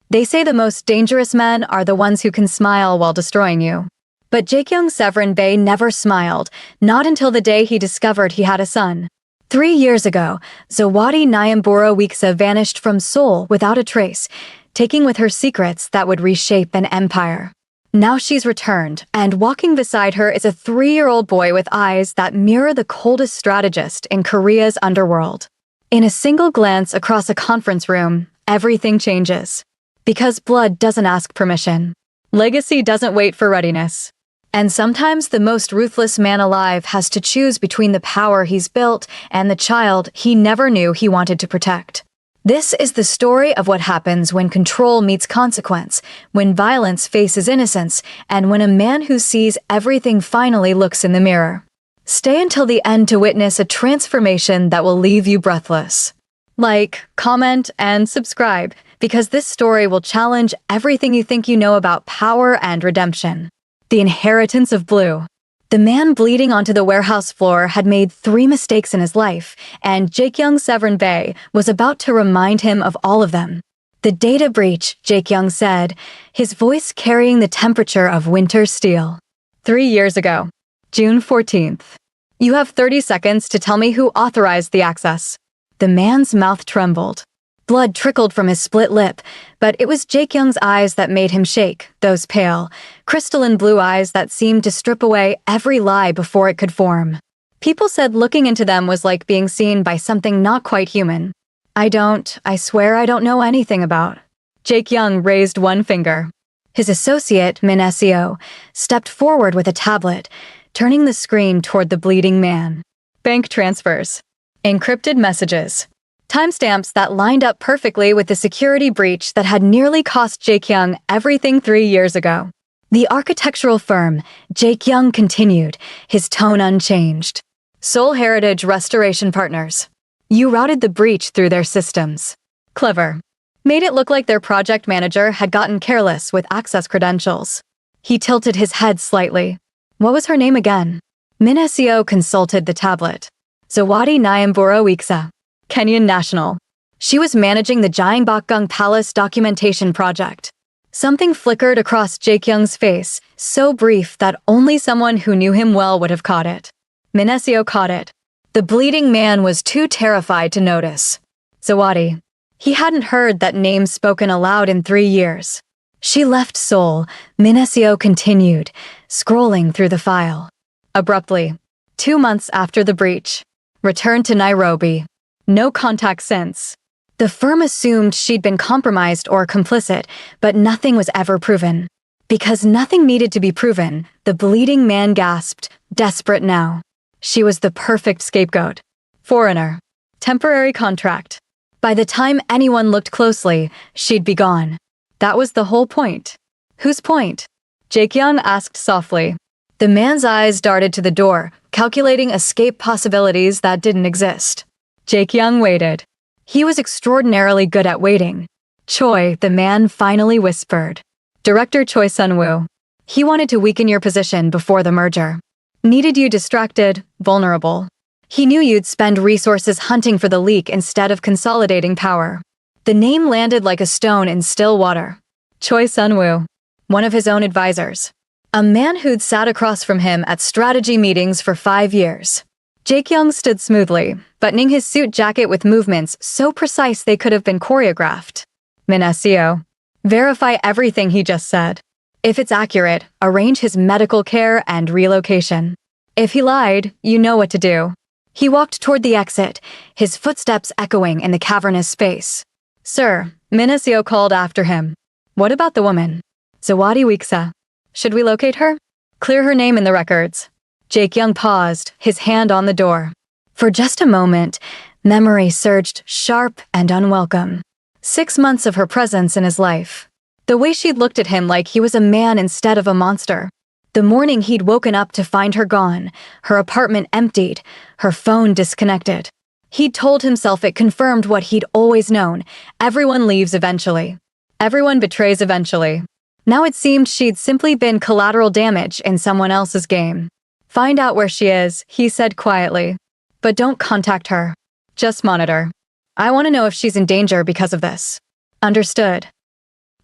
They say the most dangerous men are the ones who can smile while destroying you. But Jaekyung Severin Bey never smiled, not until the day he discovered he had a son. 3 years ago, Zawadi Nyambura Weeksa vanished from Seoul without a trace, taking with her secrets that would reshape an empire. Now she's returned, and walking beside her is a 3-year-old boy with eyes that mirror the coldest strategist in Korea's underworld. In a single glance across a conference room, everything changes. Because blood doesn't ask permission. Legacy doesn't wait for readiness. And sometimes the most ruthless man alive has to choose between the power he's built and the child he never knew he wanted to protect. This is the story of what happens when control meets consequence, when violence faces innocence, and when a man who sees everything finally looks in the mirror. Stay until the end to witness a transformation that will leave you breathless. Like, comment, and subscribe, because this story will challenge everything you think you know about power and redemption. The Inheritance of Blue. The man bleeding onto the warehouse floor had made 3 mistakes in his life, and Jaekyung Severin Bey was about to remind him of all of them. The data breach, Jaekyung said, his voice carrying the temperature of winter steel. 3 years ago, June 14th. You have 30 seconds to tell me who authorized the access. The man's mouth trembled. Blood trickled from his split lip, but it was Jaekyung's eyes that made him shake, those pale, crystalline blue eyes that seemed to strip away every lie before it could form. People said looking into them was like being seen by something not quite human. I swear I don't know anything about. Jaekyung raised one finger. His associate, Min Seo, stepped forward with a tablet, turning the screen toward the bleeding man. Bank transfers. Encrypted messages. Timestamps that lined up perfectly with the security breach that had nearly cost Jaekyung everything 3 years ago. The architectural firm, Jaekyung continued, his tone unchanged. Seoul Heritage Restoration Partners. You routed the breach through their systems. Clever. Made it look like their project manager had gotten careless with access credentials. He tilted his head slightly. What was her name again? Min Seo consulted the tablet. Zawadi Nyambura Weeksa. Kenyan national. She was managing the Gyeongbokgung Palace documentation project. Something flickered across Jaekyung's face, so brief that only someone who knew him well would have caught it. Min Seo caught it. The bleeding man was too terrified to notice. Zawadi. He hadn't heard that name spoken aloud in 3 years. She left Seoul, Min Seo continued, scrolling through the file. Abruptly, 2 months after the breach. Returned to Nairobi. No contact since. The firm assumed she'd been compromised or complicit, but nothing was ever proven. Because nothing needed to be proven, the bleeding man gasped, desperate now. She was the perfect scapegoat. Foreigner. Temporary contract. By the time anyone looked closely, she'd be gone. That was the whole point. Whose point? Jaekyung asked softly. The man's eyes darted to the door, calculating escape possibilities that didn't exist. Jaekyung waited. He was extraordinarily good at waiting. Choi, the man finally whispered. Director Choi Sun-woo. He wanted to weaken your position before the merger. Needed you distracted, vulnerable. He knew you'd spend resources hunting for the leak instead of consolidating power. The name landed like a stone in still water. Choi Sun-woo. One of his own advisors. A man who'd sat across from him at strategy meetings for 5 years. Jaekyung stood smoothly, buttoning his suit jacket with movements so precise they could have been choreographed. Min Seo. Verify everything he just said. If it's accurate, arrange his medical care and relocation. If he lied, you know what to do. He walked toward the exit, his footsteps echoing in the cavernous space. Sir, Min Seo called after him. What about the woman? Zawadi Weeksa. Should we locate her? Clear her name in the records. Jaekyung paused, his hand on the door. For just a moment, memory surged sharp and unwelcome. 6 months of her presence in his life. The way she'd looked at him like he was a man instead of a monster. The morning he'd woken up to find her gone, her apartment emptied, her phone disconnected. He'd told himself it confirmed what he'd always known. Everyone leaves eventually. Everyone betrays eventually. Now it seemed she'd simply been collateral damage in someone else's game. Find out where she is, he said quietly. But don't contact her. Just monitor. I want to know if she's in danger because of this. Understood.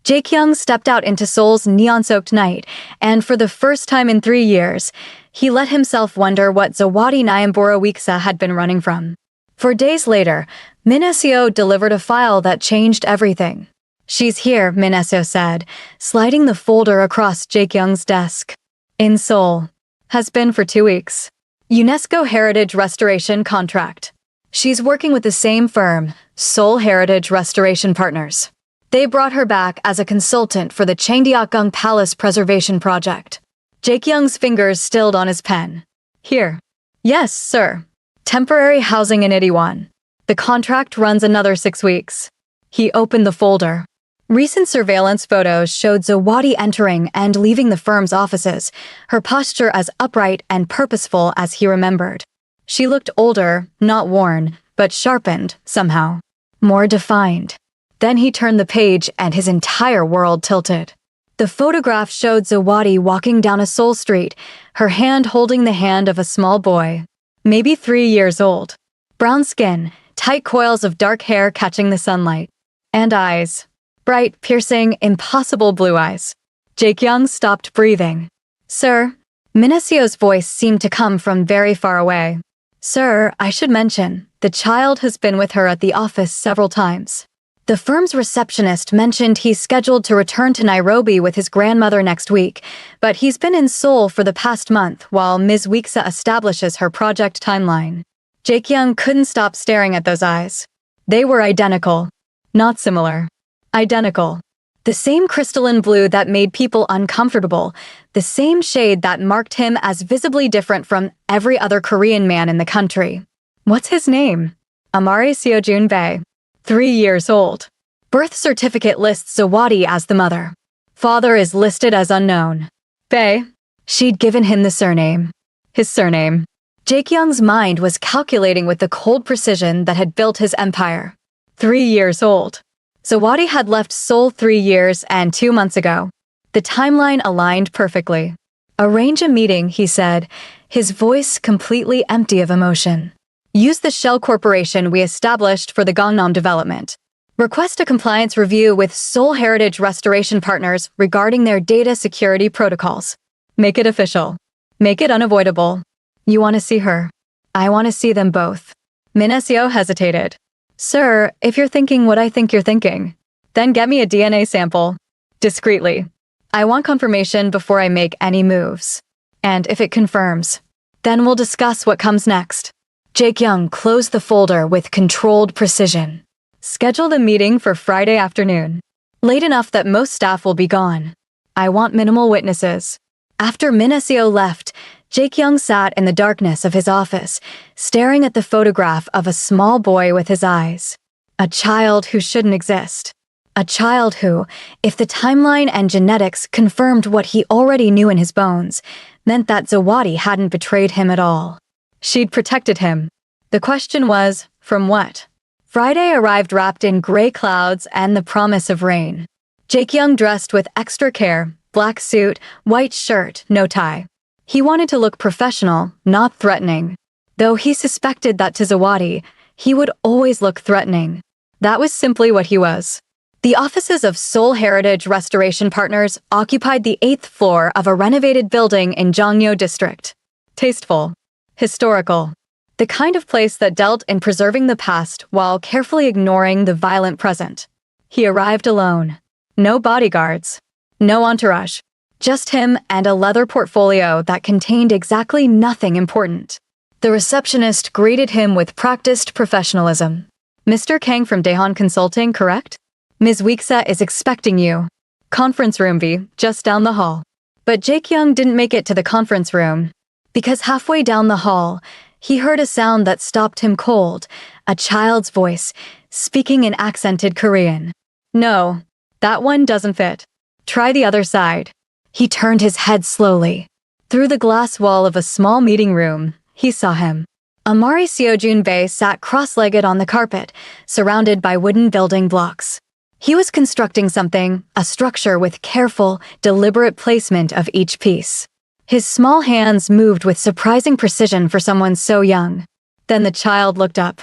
Jae-kyung stepped out into Seoul's neon-soaked night, and for the first time in 3 years, he let himself wonder what Zawadi Nyambura Wiksa had been running from. For days later, Min Seo delivered a file that changed everything. "She's here," Min Seo said, sliding the folder across Jae-kyung's desk. "In Seoul. Has been for 2 weeks. UNESCO Heritage Restoration Contract. She's working with the same firm, Seoul Heritage Restoration Partners. They brought her back as a consultant for the Changdeokgung Palace Preservation Project." Jae-kyung's fingers stilled on his pen. "Here." "Yes, sir. Temporary housing in Itaewon. The contract runs another 6 weeks." He opened the folder. Recent surveillance photos showed Zawadi entering and leaving the firm's offices, her posture as upright and purposeful as he remembered. She looked older, not worn, but sharpened, somehow. More defined. Then he turned the page and his entire world tilted. The photograph showed Zawadi walking down a Seoul street, her hand holding the hand of a small boy. Maybe 3 years old. Brown skin, tight coils of dark hair catching the sunlight. And eyes. Bright, piercing, impossible blue eyes. Jae-kyung stopped breathing. "Sir?" Min Seo's voice seemed to come from very far away. "Sir, I should mention, the child has been with her at the office several times. The firm's receptionist mentioned he's scheduled to return to Nairobi with his grandmother next week, but he's been in Seoul for the past month while Ms. Wiksa establishes her project timeline." Jae-kyung couldn't stop staring at those eyes. They were identical. Not similar. Identical. The same crystalline blue that made people uncomfortable, the same shade that marked him as visibly different from every other Korean man in the country. What's his name? Amari Seojun Bae. 3 years old. Birth certificate lists Zawadi as the mother. Father is listed as unknown. Bae. She'd given him the surname. His surname. Jae-kyung's mind was calculating with the cold precision that had built his empire. 3 years old. Zawadi had left Seoul 3 years and 2 months ago. The timeline aligned perfectly. "Arrange a meeting," he said, his voice completely empty of emotion. "Use the shell corporation we established for the Gangnam development. Request a compliance review with Seoul Heritage Restoration Partners regarding their data security protocols. Make it official. Make it unavoidable. You want to see her. I want to see them both." Min Seo hesitated. "Sir, if you're thinking what I think you're thinking, then get me a DNA sample. Discreetly. I want confirmation before I make any moves. And if it confirms, then we'll discuss what comes next." Jae-kyung closed the folder with controlled precision. "Schedule the meeting for Friday afternoon. Late enough that most staff will be gone. I want minimal witnesses." After Min Seo left, Jae-kyung sat in the darkness of his office, staring at the photograph of a small boy with his eyes. A child who shouldn't exist. A child who, if the timeline and genetics confirmed what he already knew in his bones, meant that Zawadi hadn't betrayed him at all. She'd protected him. The question was, from what? Friday arrived wrapped in gray clouds and the promise of rain. Jae-kyung dressed with extra care, black suit, white shirt, no tie. He wanted to look professional, not threatening. Though he suspected that to Zawadi, he would always look threatening. That was simply what he was. The offices of Seoul Heritage Restoration Partners occupied the 8th floor of a renovated building in Jongno District. Tasteful. Historical. The kind of place that dealt in preserving the past while carefully ignoring the violent present. He arrived alone. No bodyguards. No entourage. Just him and a leather portfolio that contained exactly nothing important. The receptionist greeted him with practiced professionalism. "Mr. Kang from Daehan Consulting, correct? Ms. Wiksa is expecting you. Conference room B, just down the hall." But Jae-kyung didn't make it to the conference room. Because halfway down the hall, he heard a sound that stopped him cold, a child's voice, speaking in accented Korean. "No, that one doesn't fit. Try the other side." He turned his head slowly. Through the glass wall of a small meeting room, he saw him. Amari Seojun Bae sat cross-legged on the carpet, surrounded by wooden building blocks. He was constructing something, a structure with careful, deliberate placement of each piece. His small hands moved with surprising precision for someone so young. Then the child looked up.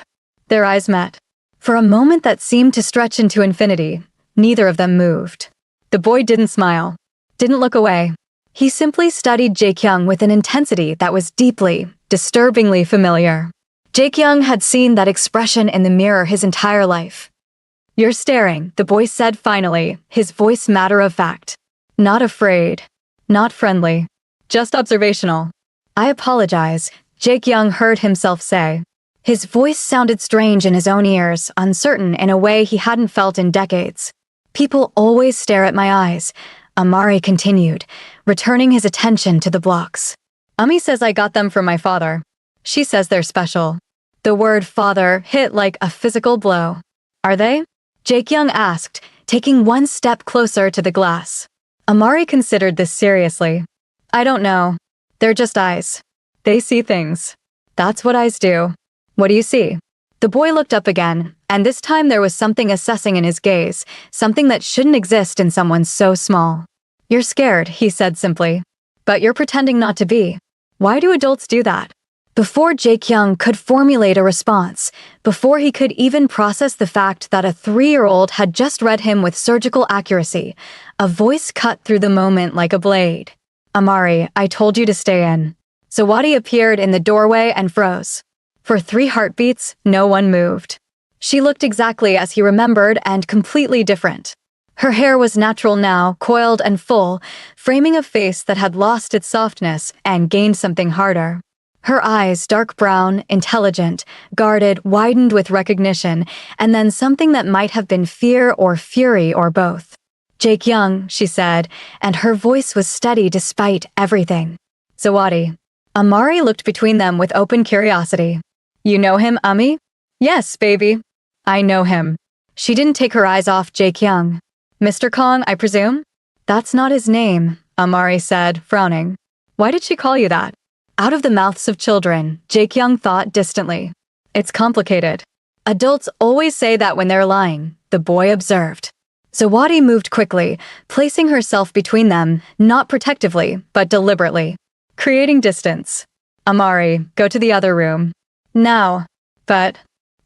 Their eyes met. For a moment that seemed to stretch into infinity, neither of them moved. The boy didn't smile, didn't look away. He simply studied Jae-kyung with an intensity that was deeply, disturbingly familiar. Jae-kyung had seen that expression in the mirror his entire life. "You're staring," the boy said finally, his voice matter of fact. Not afraid. Not friendly. Just observational. "I apologize," Jae-kyung heard himself say. His voice sounded strange in his own ears, uncertain in a way he hadn't felt in decades. "People always stare at my eyes," Amari continued, returning his attention to the blocks. "Ami says I got them from my father. She says they're special." The word father hit like a physical blow. "Are they?" Jae-kyung asked, taking one step closer to the glass. Amari considered this seriously. "I don't know. They're just eyes. They see things. That's what eyes do." "What do you see?" The boy looked up again, and this time there was something assessing in his gaze, something that shouldn't exist in someone so small. "You're scared," he said simply. "But you're pretending not to be. Why do adults do that?" Before Jae-kyung could formulate a response, before he could even process the fact that a 3-year-old had just read him with surgical accuracy, a voice cut through the moment like a blade. "Amari, I told you to stay in." Zawadi appeared in the doorway and froze. For 3 heartbeats, no one moved. She looked exactly as he remembered and completely different. Her hair was natural now, coiled and full, framing a face that had lost its softness and gained something harder. Her eyes, dark brown, intelligent, guarded, widened with recognition, and then something that might have been fear or fury or both. "Jae-kyung," she said, and her voice was steady despite everything. "Zawadi." Amari looked between them with open curiosity. "You know him, Ami?" "Yes, baby. I know him." She didn't take her eyes off Jae-kyung. "Mr. Kong, I presume?" "That's not his name," Amari said, frowning. "Why did she call you that?" Out of the mouths of children, Jae-kyung thought distantly. "It's complicated. Adults always say that when they're lying," the boy observed. Zawadi moved quickly, placing herself between them, not protectively, but deliberately, creating distance. "Amari, go to the other room. Now." "But..."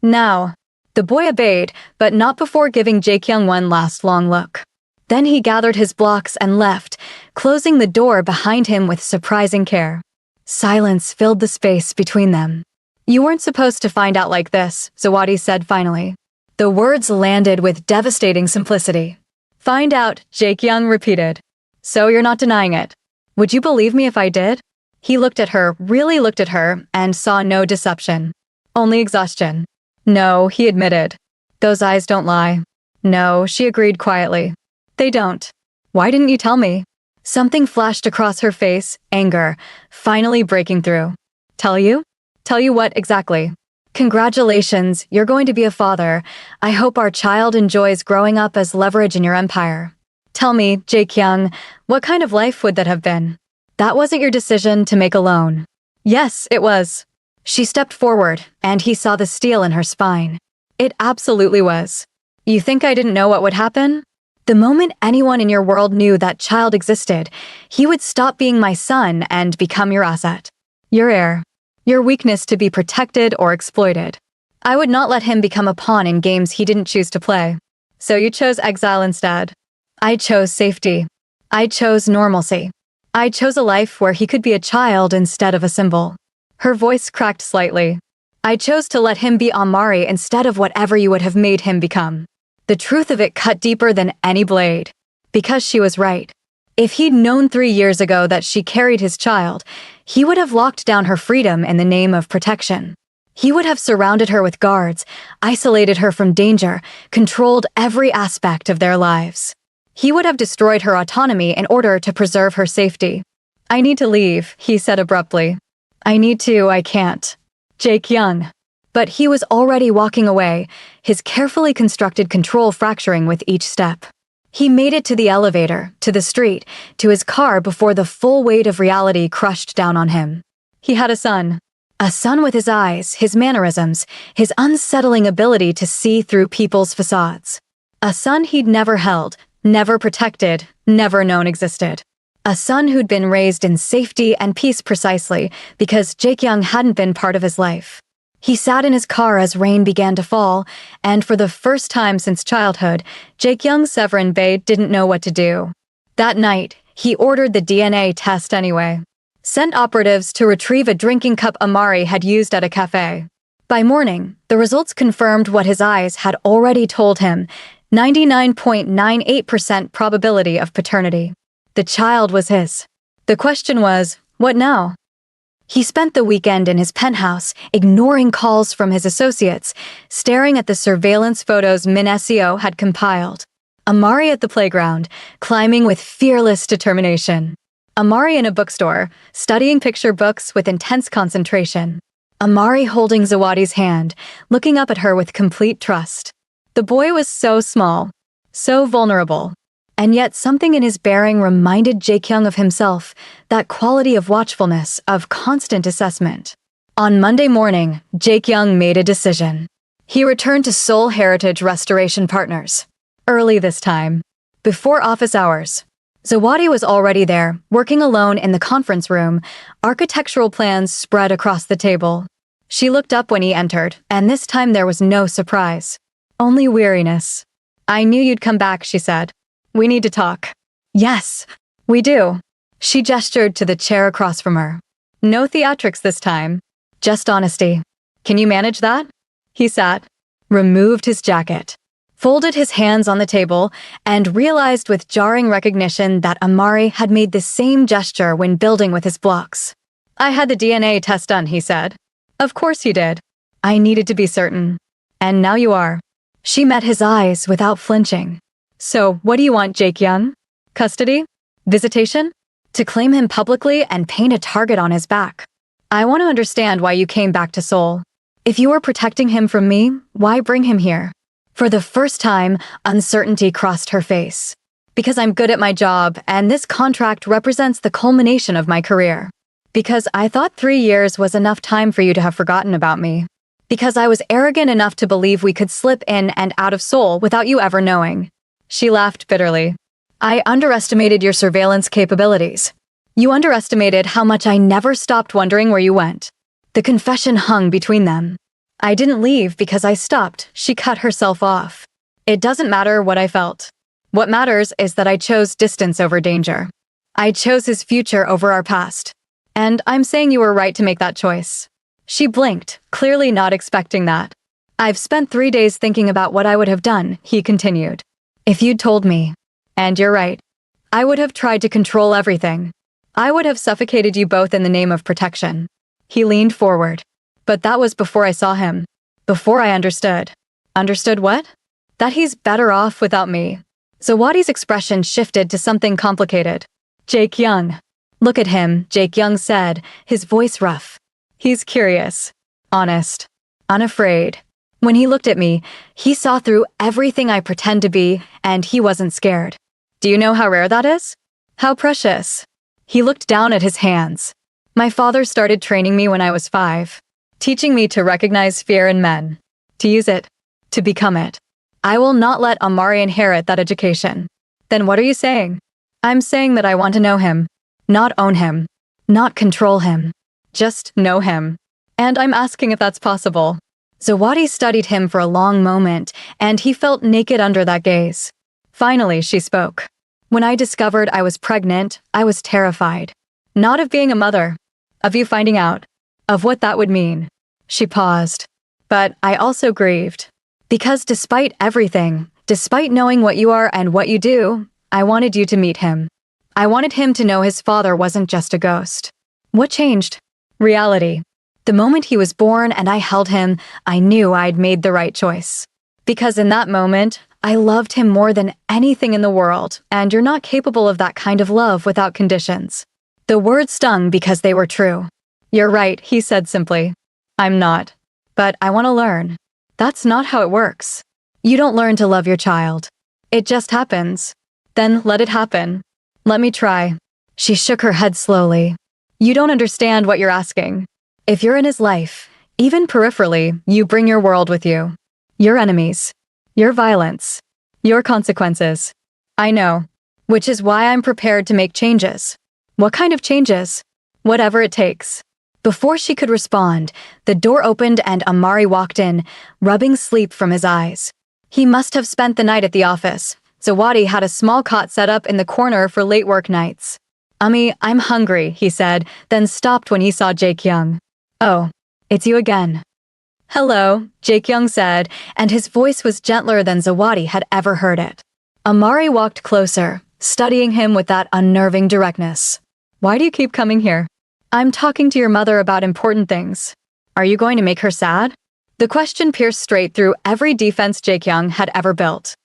"Now." The boy obeyed, but not before giving Jae-kyung one last long look. Then he gathered his blocks and left, closing the door behind him with surprising care. Silence filled the space between them. "You weren't supposed to find out like this," Zawadi said finally. The words landed with devastating simplicity. "Find out," Jae-kyung repeated. "So you're not denying it. Would you believe me if I did?" He looked at her, really looked at her, and saw no deception. Only exhaustion. "No," he admitted. "Those eyes don't lie." "No," she agreed quietly. "They don't. Why didn't you tell me?" Something flashed across her face, anger, finally breaking through. "Tell you? Tell you what exactly?" "Congratulations, you're going to be a father. I hope our child enjoys growing up as leverage in your empire." "Tell me, Jae-kyung, what kind of life would that have been?" "That wasn't your decision to make alone." "Yes, it was." She stepped forward, and he saw the steel in her spine. "It absolutely was." "You think I didn't know what would happen?" "The moment anyone in your world knew that child existed, he would stop being my son and become your asset. Your heir. Your weakness to be protected or exploited. I would not let him become a pawn in games he didn't choose to play. So you chose exile instead." "I chose safety. I chose normalcy. I chose a life where he could be a child instead of a symbol." Her voice cracked slightly. "I chose to let him be Amari instead of whatever you would have made him become." The truth of it cut deeper than any blade. Because she was right. If he'd known 3 years ago that she carried his child, he would have locked down her freedom in the name of protection. He would have surrounded her with guards, isolated her from danger, controlled every aspect of their lives. He would have destroyed her autonomy in order to preserve her safety. "I need to leave," he said abruptly. I can't." Jae-kyung. But he was already walking away, his carefully constructed control fracturing with each step. He made it to the elevator, to the street, to his car before the full weight of reality crushed down on him. He had a son. A son with his eyes, his mannerisms, his unsettling ability to see through people's facades. A son he'd never held, never protected, never known existed. A son who'd been raised in safety and peace precisely because Jae-kyung hadn't been part of his life. He sat in his car as rain began to fall, and for the first time since childhood, Jaekyung Severin Bae didn't know what to do. That night, he ordered the DNA test anyway. Sent operatives to retrieve a drinking cup Amari had used at a cafe. By morning, the results confirmed what his eyes had already told him: 99.98% probability of paternity. The child was his. The question was, what now? He spent the weekend in his penthouse, ignoring calls from his associates, staring at the surveillance photos Min SEO had compiled. Amari at the playground, climbing with fearless determination. Amari in a bookstore, studying picture books with intense concentration. Amari holding Zawadi's hand, looking up at her with complete trust. The boy was so small, so vulnerable. And yet something in his bearing reminded Jaekyung of himself, that quality of watchfulness, of constant assessment. On Monday morning, Jaekyung made a decision. He returned to Seoul Heritage Restoration Partners. Early this time. Before office hours. Zawadi was already there, working alone in the conference room, architectural plans spread across the table. She looked up when he entered, and this time there was no surprise. Only weariness. "I knew you'd come back," she said. "We need to talk." "Yes, we do." She gestured to the chair across from her. "No theatrics this time. Just honesty. Can you manage that?" He sat, removed his jacket, folded his hands on the table, and realized with jarring recognition that Amari had made the same gesture when building with his blocks. "I had the DNA test done," he said. "Of course you did. I needed to be certain. And now you are." She met his eyes without flinching. "So, what do you want, Jaekyung? Custody? Visitation? To claim him publicly and paint a target on his back? I want to understand why you came back to Seoul. If you were protecting him from me, why bring him here?" For the first time, uncertainty crossed her face. "Because I'm good at my job, and this contract represents the culmination of my career. Because I thought 3 years was enough time for you to have forgotten about me. Because I was arrogant enough to believe we could slip in and out of Seoul without you ever knowing." She laughed bitterly. "I underestimated your surveillance capabilities. You underestimated how much I never stopped wondering where you went." The confession hung between them. "I didn't leave because I stopped," she cut herself off. "It doesn't matter what I felt. What matters is that I chose distance over danger. I chose his future over our past. And I'm saying you were right to make that choice." She blinked, clearly not expecting that. "I've spent 3 days thinking about what I would have done," he continued. "If you'd told me, and you're right, I would have tried to control everything. I would have suffocated you both in the name of protection." He leaned forward. "But that was before I saw him. Before I understood." "Understood what?" "That he's better off without me." Zawadi's expression shifted to something complicated. "Jaekyung." "Look at him," Jaekyung said, his voice rough. "He's curious, honest, unafraid. When he looked at me, he saw through everything I pretend to be, and he wasn't scared. Do you know how rare that is? How precious?" He looked down at his hands. "My father started training me when I was 5, teaching me to recognize fear in men, to use it, to become it. I will not let Amari inherit that education." "Then what are you saying?" "I'm saying that I want to know him, not own him, not control him. Just know him. And I'm asking if that's possible." Zawadi studied him for a long moment, and he felt naked under that gaze. Finally, she spoke. "When I discovered I was pregnant, I was terrified. Not of being a mother, of you finding out, of what that would mean." She paused. "But I also grieved. Because despite everything, despite knowing what you are and what you do, I wanted you to meet him. I wanted him to know his father wasn't just a ghost." What changed? Reality. The moment he was born and I held him, I knew I'd made the right choice. Because in that moment, I loved him more than anything in the world, and you're not capable of that kind of love without conditions. The words stung because they were true. "You're right," he said simply. "I'm not. But I want to learn." "That's not how it works. You don't learn to love your child. It just happens. Then let it happen. Let me try." She shook her head slowly. "You don't understand what you're asking. If you're in his life, even peripherally, you bring your world with you. Your enemies. Your violence. Your consequences. I know. Which is why I'm prepared to make changes." "What kind of changes?" "Whatever it takes. Before she could respond, the door opened and Amari walked in, rubbing sleep from his eyes. He must have spent the night at the office. Zawadi had a small cot set up in the corner for late work nights. I'm hungry, he said, then stopped when he saw Jae-kyung. Oh, it's you again. Hello, Jae-kyung said, and his voice was gentler than Zawadi had ever heard it. Amari walked closer, studying him with that unnerving directness. Why do you keep coming here? I'm talking to your mother about important things. Are you going to make her sad? The question pierced straight through every defense Jae-kyung had ever built.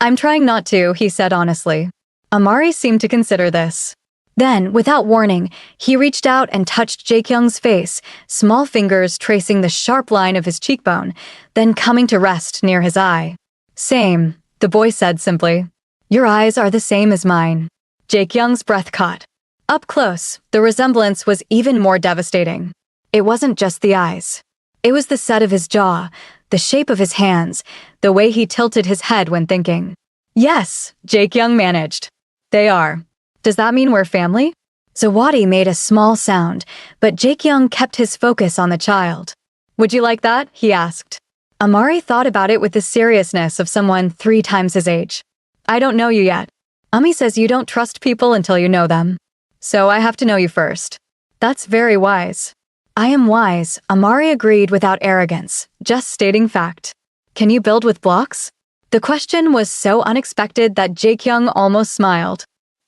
I'm trying not to, he said honestly. Amari seemed to consider this. Then, without warning, he reached out and touched Jae-kyung's face, small fingers tracing the sharp line of his cheekbone, then coming to rest near his eye. Same, the boy said simply. Your eyes are the same as mine. Jae-kyung's breath caught. Up close, the resemblance was even more devastating. It wasn't just the eyes. It was the set of his jaw, the shape of his hands, the way he tilted his head when thinking. Yes, Jae-kyung managed. They are. Does that mean we're family? Zawadi made a small sound, but Jae-kyung kept his focus on the child. Would you like that? He asked. Amari thought about it with the seriousness of someone 3 times his age. I don't know you yet. Ami says you don't trust people until you know them. So I have to know you first. That's very wise. I am wise, Amari agreed without arrogance, just stating fact. Can you build with blocks? The question was so unexpected that Jae-kyung almost smiled.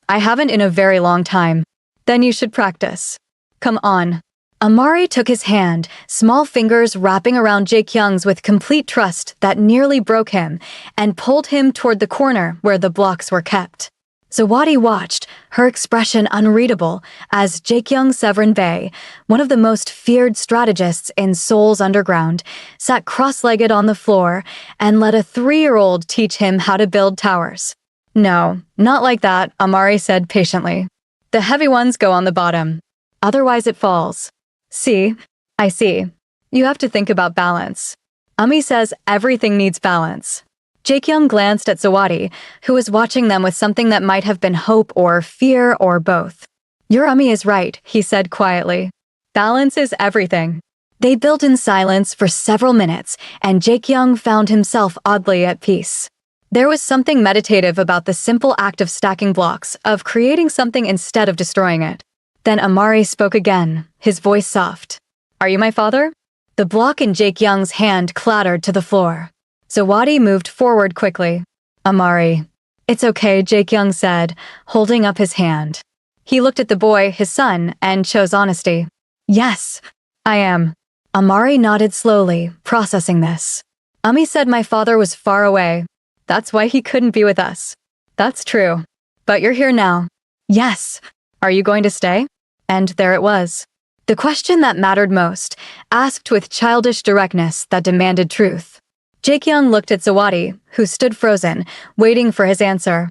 I haven't in a very long time. Then you should practice. Come on. Amari took his hand, small fingers wrapping around Jae-kyung's with complete trust that nearly broke him, and pulled him toward the corner where the blocks were kept. Zawadi watched, her expression unreadable, as Jae-kyung Severn-bae, one of the most feared strategists in Seoul's underground, sat cross-legged on the floor and let a 3-year-old teach him how to build towers. No, not like that, Amari said patiently. The heavy ones go on the bottom. Otherwise it falls. See? I see. You have to think about balance. Ami says everything needs balance. Jae-kyung glanced at Zawadi, who was watching them with something that might have been hope or fear or both. Your Ami is right, he said quietly. Balance is everything. They built in silence for several minutes, and Jae-kyung found himself oddly at peace. There was something meditative about the simple act of stacking blocks, of creating something instead of destroying it. Then Amari spoke again, his voice soft. Are you my father? The block in Jae-kyung's hand clattered to the floor. Zawadi moved forward quickly. Amari. It's okay, Jae-kyung said, holding up his hand. He looked at the boy, his son, and chose honesty. Yes, I am. Amari nodded slowly, processing this. Ami said my father was far away. That's why he couldn't be with us. That's true. But you're here now. Yes. Are you going to stay? And there it was. The question that mattered most, asked with childish directness that demanded truth. Jae-kyung looked at Zawadi, who stood frozen, waiting for his answer.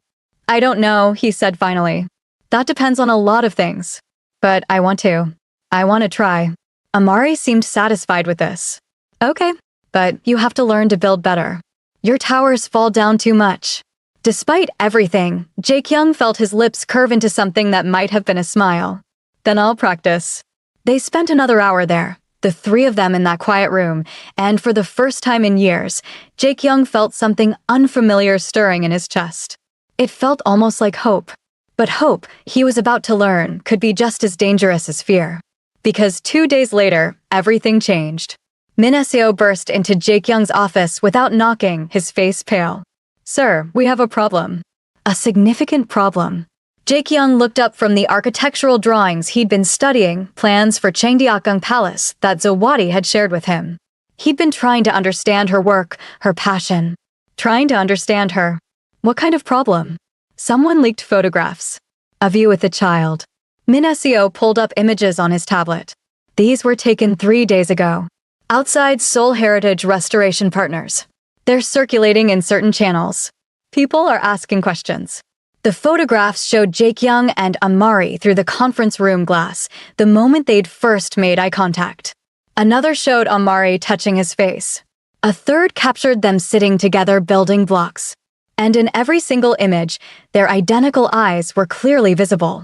I don't know, he said finally. That depends on a lot of things. But I want to. I want to try. Amari seemed satisfied with this. Okay, but you have to learn to build better. Your towers fall down too much. Despite everything, Jae-kyung felt his lips curve into something that might have been a smile. Then I'll practice. They spent another hour there, the 3 of them in that quiet room, and for the first time in years, Jae-kyung felt something unfamiliar stirring in his chest. It felt almost like hope. But hope, he was about to learn, could be just as dangerous as fear. Because 2 days later, everything changed. Min Seo burst into Jae-kyung's office without knocking, his face pale. Sir, we have a problem. A significant problem. Jae-kyung looked up from the architectural drawings he'd been studying, plans for Changdeokgung Palace that Zawadi had shared with him. He'd been trying to understand her work, her passion. Trying to understand her. What kind of problem? Someone leaked photographs. Of you with a child. Min Seo pulled up images on his tablet. These were taken 3 days ago. Outside Seoul Heritage Restoration Partners. They're circulating in certain channels. People are asking questions. The photographs showed Jae-kyung and Amari through the conference room glass, the moment they'd first made eye contact. Another showed Amari touching his face. A third captured them sitting together building blocks. And in every single image, their identical eyes were clearly visible.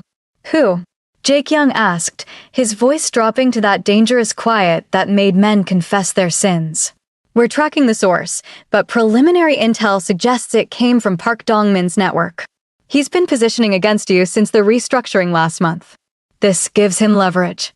Who? Jake Young asked, his voice dropping to that dangerous quiet that made men confess their sins. We're tracking the source, but preliminary intel suggests it came from Park Dong-min's network. He's been positioning against you since the restructuring last month. This gives him leverage.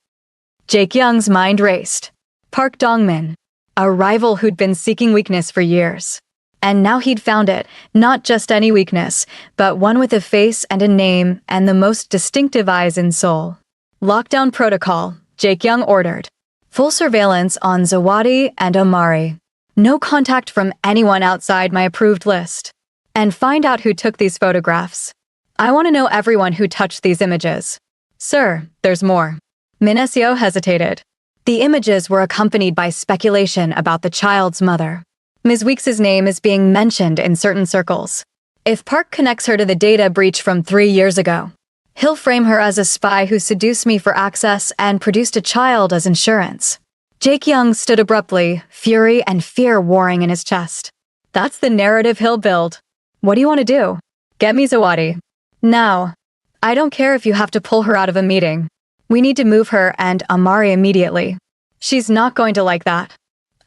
Jake Young's mind raced. Park Dong-min, a rival who'd been seeking weakness for years. And now he'd found it, not just any weakness, but one with a face and a name and the most distinctive eyes in Seoul. Lockdown protocol, Jake Young ordered. Full surveillance on Zawadi and Amari. No contact from anyone outside my approved list. And find out who took these photographs. I want to know everyone who touched these images. Sir, there's more. Min Seo hesitated. The images were accompanied by speculation about the child's mother. Ms. Weeks' name is being mentioned in certain circles. If Park connects her to the data breach from 3 years ago, he'll frame her as a spy who seduced me for access and produced a child as insurance. Jake Young stood abruptly, fury and fear warring in his chest. That's the narrative he'll build. What do you want to do? Get me Zawadi. Now. I don't care if you have to pull her out of a meeting. We need to move her and Amari immediately. She's not going to like that.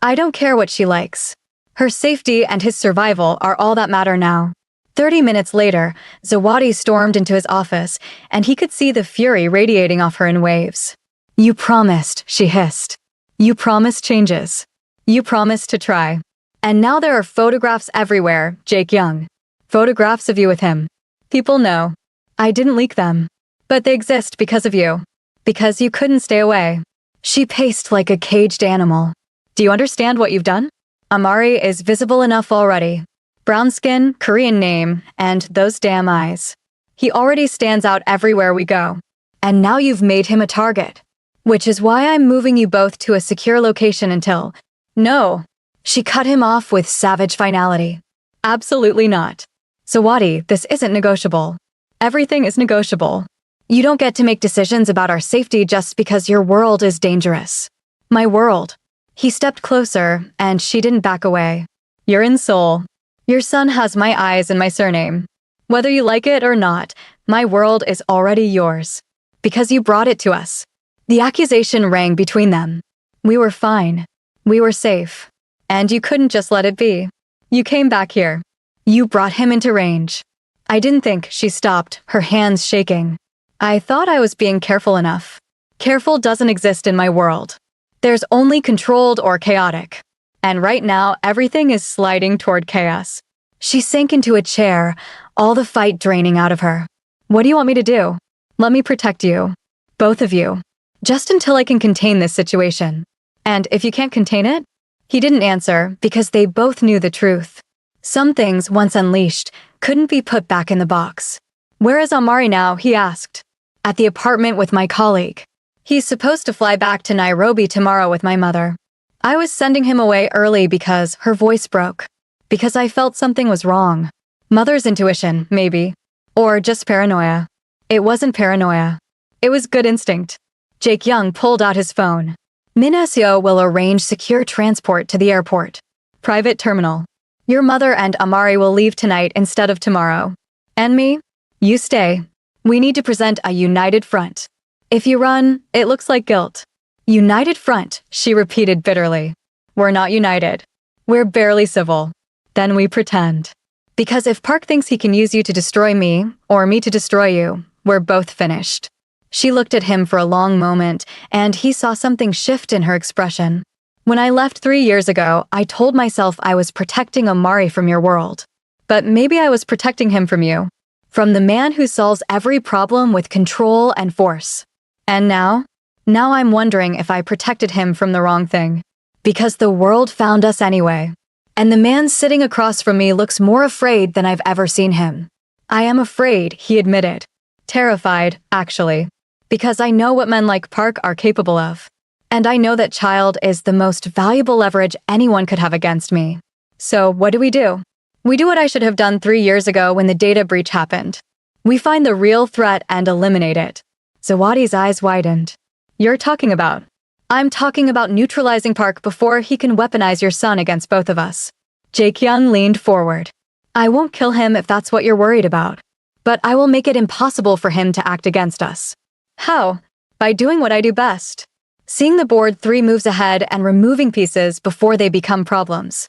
I don't care what she likes. Her safety and his survival are all that matter now. 30 minutes later, Zawadi stormed into his office, and he could see the fury radiating off her in waves. You promised, she hissed. You promised changes. You promised to try. And now there are photographs everywhere, Jake Young. Photographs of you with him. People know. I didn't leak them. But they exist because of you. Because you couldn't stay away. She paced like a caged animal. Do you understand what you've done? Amari is visible enough already. Brown skin, Korean name, and those damn eyes. He already stands out everywhere we go. And now you've made him a target. Which is why I'm moving you both to a secure location until... No. She cut him off with savage finality. Absolutely not. Zawadi, this isn't negotiable. Everything is negotiable. You don't get to make decisions about our safety just because your world is dangerous. My world. He stepped closer, and she didn't back away. You're in Seoul. Your son has my eyes and my surname. Whether you like it or not, my world is already yours. Because you brought it to us. The accusation rang between them. We were fine. We were safe. And you couldn't just let it be. You came back here. You brought him into range. I didn't think, she stopped, her hands shaking. I thought I was being careful enough. Careful doesn't exist in my world. There's only controlled or chaotic. And right now, everything is sliding toward chaos. She sank into a chair, all the fight draining out of her. What do you want me to do? Let me protect you. Both of you. Just until I can contain this situation. And if you can't contain it? He didn't answer because they both knew the truth. Some things, once unleashed, couldn't be put back in the box. Where is Amari now? He asked. At the apartment with my colleague. He's supposed to fly back to Nairobi tomorrow with my mother. I was sending him away early because her voice broke. Because I felt something was wrong. Mother's intuition, maybe. Or just paranoia. It wasn't paranoia. It was good instinct. Jake Young pulled out his phone. Min Seo will arrange secure transport to the airport. Private terminal. Your mother and Amari will leave tonight instead of tomorrow. And me? You stay. We need to present a united front. If you run, it looks like guilt. United front, she repeated bitterly. We're not united. We're barely civil. Then we pretend. Because if Park thinks he can use you to destroy me, or me to destroy you, we're both finished. She looked at him for a long moment, and he saw something shift in her expression. When I left 3 years ago, I told myself I was protecting Amari from your world. But maybe I was protecting him from you. From the man who solves every problem with control and force. And now? Now I'm wondering if I protected him from the wrong thing. Because the world found us anyway. And the man sitting across from me looks more afraid than I've ever seen him. I am afraid, he admitted. Terrified, actually. Because I know what men like Park are capable of. And I know that child is the most valuable leverage anyone could have against me. So what do? We do what I should have done 3 years ago when the data breach happened. We find the real threat and eliminate it. Zawadi's eyes widened. You're talking about? I'm talking about neutralizing Park before he can weaponize your son against both of us. Jake Young leaned forward. I won't kill him if that's what you're worried about. But I will make it impossible for him to act against us. How? By doing what I do best. Seeing the board 3 moves ahead and removing pieces before they become problems.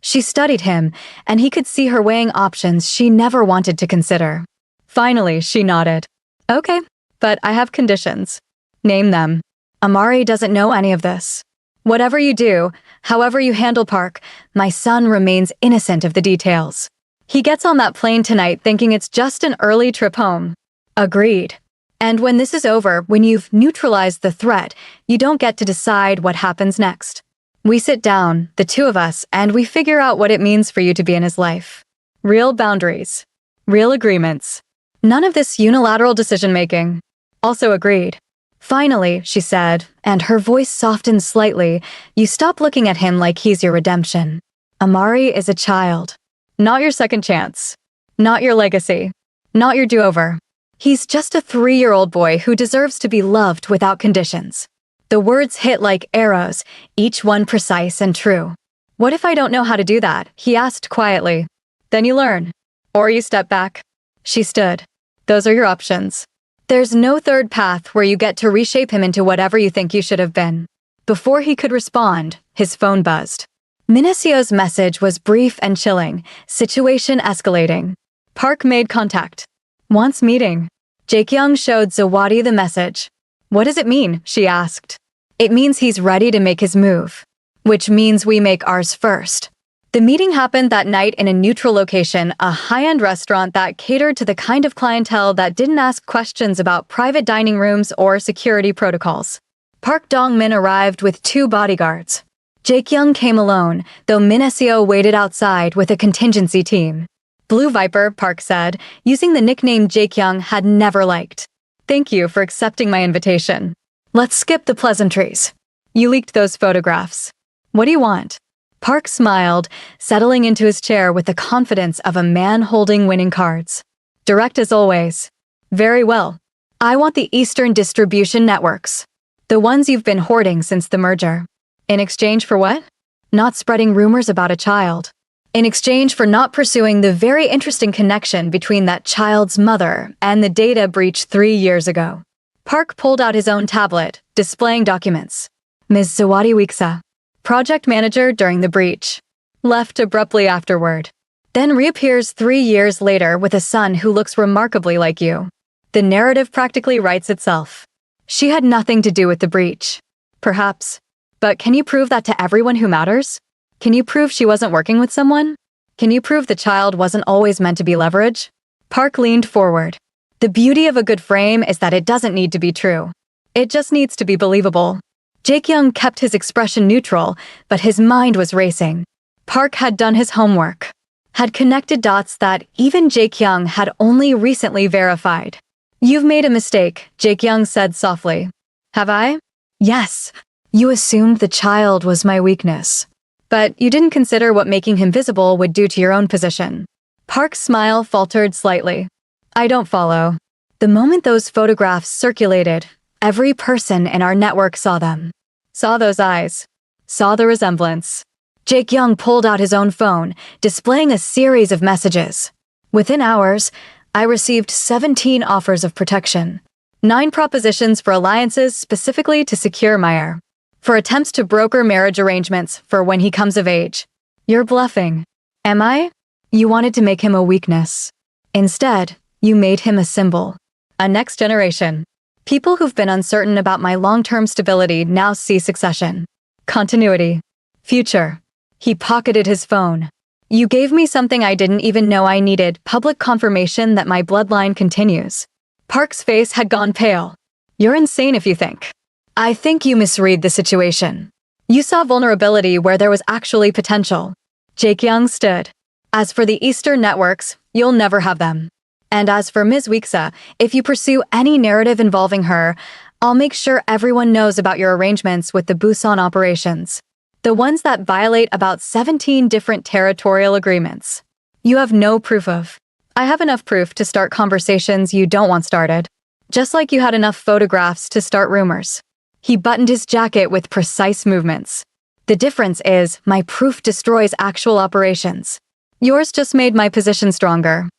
She studied him, and he could see her weighing options she never wanted to consider. Finally, she nodded. Okay, but I have conditions. Name them. Amari doesn't know any of this. Whatever you do, however you handle Park, my son remains innocent of the details. He gets on that plane tonight thinking it's just an early trip home. Agreed. And when this is over, when you've neutralized the threat, you don't get to decide what happens next. We sit down, the 2 of us, and we figure out what it means for you to be in his life. Real boundaries. Real agreements. None of this unilateral decision-making. Also agreed. Finally, she said, and her voice softened slightly, you stop looking at him like he's your redemption. Amari is a child. Not your second chance. Not your legacy. Not your do-over. He's just a 3-year-old boy who deserves to be loved without conditions. The words hit like arrows, each one precise and true. What if I don't know how to do that? He asked quietly. Then you learn. Or you step back. She stood. Those are your options. There's no third path where you get to reshape him into whatever you think you should have been. Before he could respond, his phone buzzed. Minacio's message was brief and chilling, situation escalating. Park made contact. Wants meeting. Jaekyung showed Zawadi the message. What does it mean? She asked. It means he's ready to make his move. Which means we make ours first. The meeting happened that night in a neutral location, a high-end restaurant that catered to the kind of clientele that didn't ask questions about private dining rooms or security protocols. Park Dong-min arrived with 2 bodyguards. Jaekyung came alone, though Minacio waited outside with a contingency team. Blue Viper, Park said, using the nickname Jaekyung had never liked. Thank you for accepting my invitation. Let's skip the pleasantries. You leaked those photographs. What do you want? Park smiled, settling into his chair with the confidence of a man holding winning cards. Direct as always. Very well. I want the Eastern distribution networks. The ones you've been hoarding since the merger. In exchange for what? Not spreading rumors about a child. In exchange for not pursuing the very interesting connection between that child's mother and the data breach 3 years ago. Park pulled out his own tablet, displaying documents. Ms. Zawadi Wiksa, project manager during the breach. Left abruptly afterward. Then reappears 3 years later with a son who looks remarkably like you. The narrative practically writes itself. She had nothing to do with the breach. Perhaps. But can you prove that to everyone who matters? Can you prove she wasn't working with someone? Can you prove the child wasn't always meant to be leverage? Park leaned forward. The beauty of a good frame is that it doesn't need to be true. It just needs to be believable. Jaekyung kept his expression neutral, but his mind was racing. Park had done his homework. Had connected dots that even Jaekyung had only recently verified. You've made a mistake, Jaekyung said softly. Have I? Yes. You assumed the child was my weakness. But you didn't consider what making him visible would do to your own position. Park's smile faltered slightly. I don't follow. The moment those photographs circulated, every person in our network saw them. Saw those eyes. Saw the resemblance. Jaekyung pulled out his own phone, displaying a series of messages. Within hours, I received 17 offers of protection. 9 propositions for alliances specifically to secure Meyer. For attempts to broker marriage arrangements for when he comes of age. You're bluffing. Am I? You wanted to make him a weakness. Instead, you made him a symbol. A next generation. People who've been uncertain about my long-term stability now see succession. Continuity. Future. He pocketed his phone. You gave me something I didn't even know I needed, public confirmation that my bloodline continues. Park's face had gone pale. You're insane if you think. I think you misread the situation. You saw vulnerability where there was actually potential. Jaekyung stood. As for the Eastern networks, you'll never have them. And as for Ms. Wiksa, if you pursue any narrative involving her, I'll make sure everyone knows about your arrangements with the Busan operations. The ones that violate about 17 different territorial agreements. You have no proof of. I have enough proof to start conversations you don't want started. Just like you had enough photographs to start rumors. He buttoned his jacket with precise movements. The difference is, my proof destroys actual operations. Yours just made my position stronger.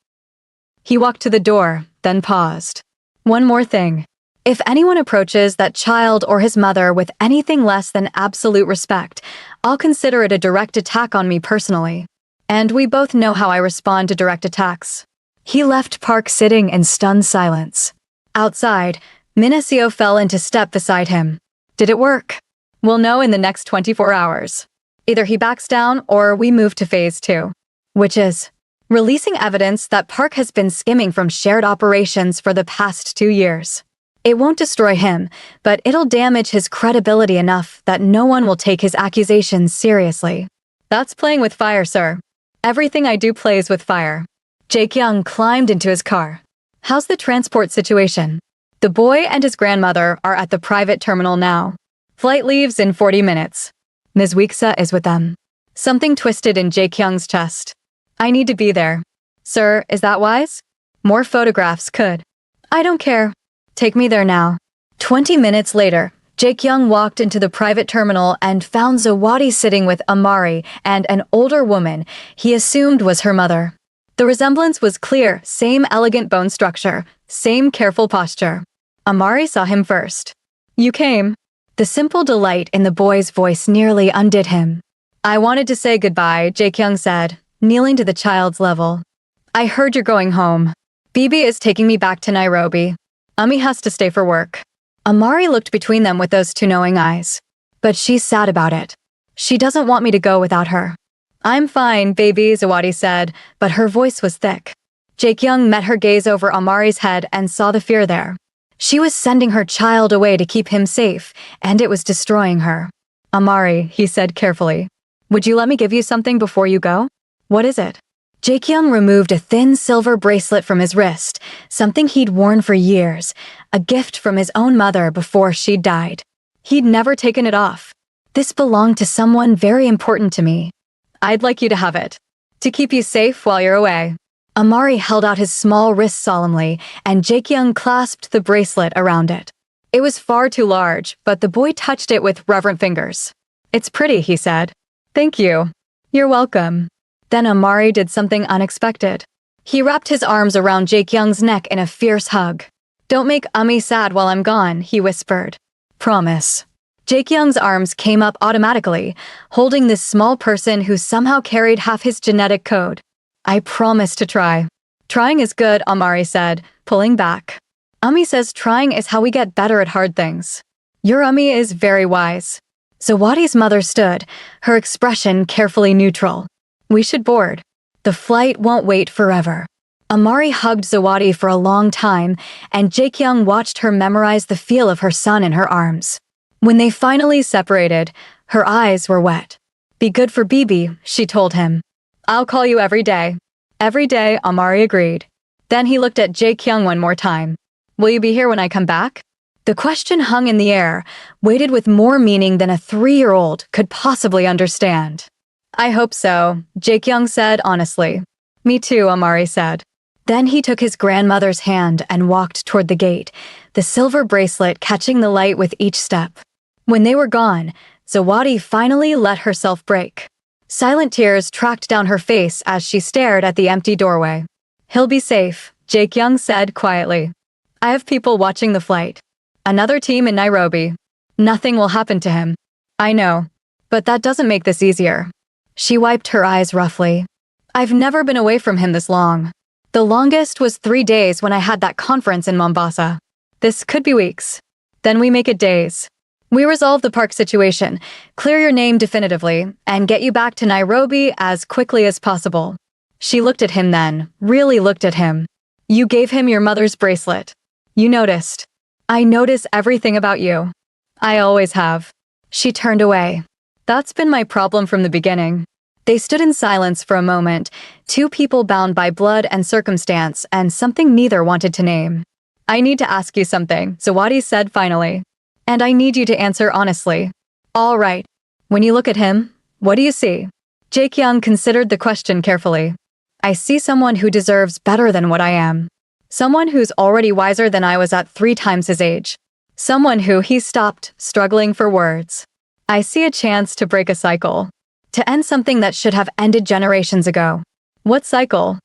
He walked to the door, then paused. One more thing. If anyone approaches that child or his mother with anything less than absolute respect, I'll consider it a direct attack on me personally. And we both know how I respond to direct attacks. He left Park sitting in stunned silence. Outside, Minacio fell into step beside him. Did it work? We'll know in the next 24 hours. Either he backs down or we move to phase 2. Which is releasing evidence that Park has been skimming from shared operations for the past 2 years. It won't destroy him, but it'll damage his credibility enough that no one will take his accusations seriously. That's playing with fire, sir. Everything I do plays with fire. Jae-kyung climbed into his car. How's the transport situation? The boy and his grandmother are at the private terminal now. Flight leaves in 40 minutes. Ms. Weeksa is with them. Something twisted in Jae-kyung's chest. I need to be there. Sir, is that wise? More photographs could. I don't care. Take me there now. 20 minutes later, Jae-kyung walked into the private terminal and found Zawadi sitting with Amari and an older woman he assumed was her mother. The resemblance was clear, same elegant bone structure, same careful posture. Amari saw him first. You came. The simple delight in the boy's voice nearly undid him. I wanted to say goodbye, Jae-kyung said, kneeling to the child's level. I heard you're going home. Bibi is taking me back to Nairobi. Ami has to stay for work. Amari looked between them with those two knowing eyes. But she's sad about it. She doesn't want me to go without her. I'm fine, baby, Zawadi said, but her voice was thick. Jae-kyung met her gaze over Amari's head and saw the fear there. She was sending her child away to keep him safe, and it was destroying her. Amari, he said carefully, would you let me give you something before you go? What is it? Jae-kyung removed a thin silver bracelet from his wrist, something he'd worn for years, a gift from his own mother before she'd died. He'd never taken it off. This belonged to someone very important to me. I'd like you to have it. To keep you safe while you're away. Amari held out his small wrist solemnly, and Jae-kyung clasped the bracelet around it. It was far too large, but the boy touched it with reverent fingers. It's pretty, he said. Thank you. You're welcome. Then Amari did something unexpected. He wrapped his arms around Jae-kyung's neck in a fierce hug. Don't make Ami sad while I'm gone, he whispered. Promise. Jae-kyung's arms came up automatically, holding this small person who somehow carried half his genetic code. I promise to try. Trying is good, Amari said, pulling back. Ami says trying is how we get better at hard things. Your Ami is very wise. Zawadi's mother stood, her expression carefully neutral. We should board. The flight won't wait forever. Amari hugged Zawadi for a long time, and Jae-kyung watched her memorize the feel of her son in her arms. When they finally separated, her eyes were wet. Be good for Bibi, she told him. I'll call you every day. Every day, Amari agreed. Then he looked at Jae-kyung one more time. Will you be here when I come back? The question hung in the air, weighted with more meaning than a 3-year-old could possibly understand. I hope so, Jae-kyung said honestly. Me too, Amari said. Then he took his grandmother's hand and walked toward the gate, the silver bracelet catching the light with each step. When they were gone, Zawadi finally let herself break. Silent tears tracked down her face as she stared at the empty doorway. He'll be safe, Jae-kyung said quietly. I have people watching the flight. Another team in Nairobi. Nothing will happen to him. I know, but that doesn't make this easier. She wiped her eyes roughly. I've never been away from him this long. The longest was 3 days when I had that conference in Mombasa. This could be weeks. Then we make it days. We resolve the park situation, clear your name definitively, and get you back to Nairobi as quickly as possible. She looked at him then, really looked at him. You gave him your mother's bracelet. You noticed. I notice everything about you. I always have. She turned away. That's been my problem from the beginning. They stood in silence for a moment, two people bound by blood and circumstance and something neither wanted to name. I need to ask you something, Zawadi said finally. And I need you to answer honestly. All right. When you look at him, what do you see? Jae-kyung considered the question carefully. I see someone who deserves better than what I am. Someone who's already wiser than I was at 3 times his age. Someone who he stopped, struggling for words. I see a chance to break a cycle. To end something that should have ended generations ago. What cycle?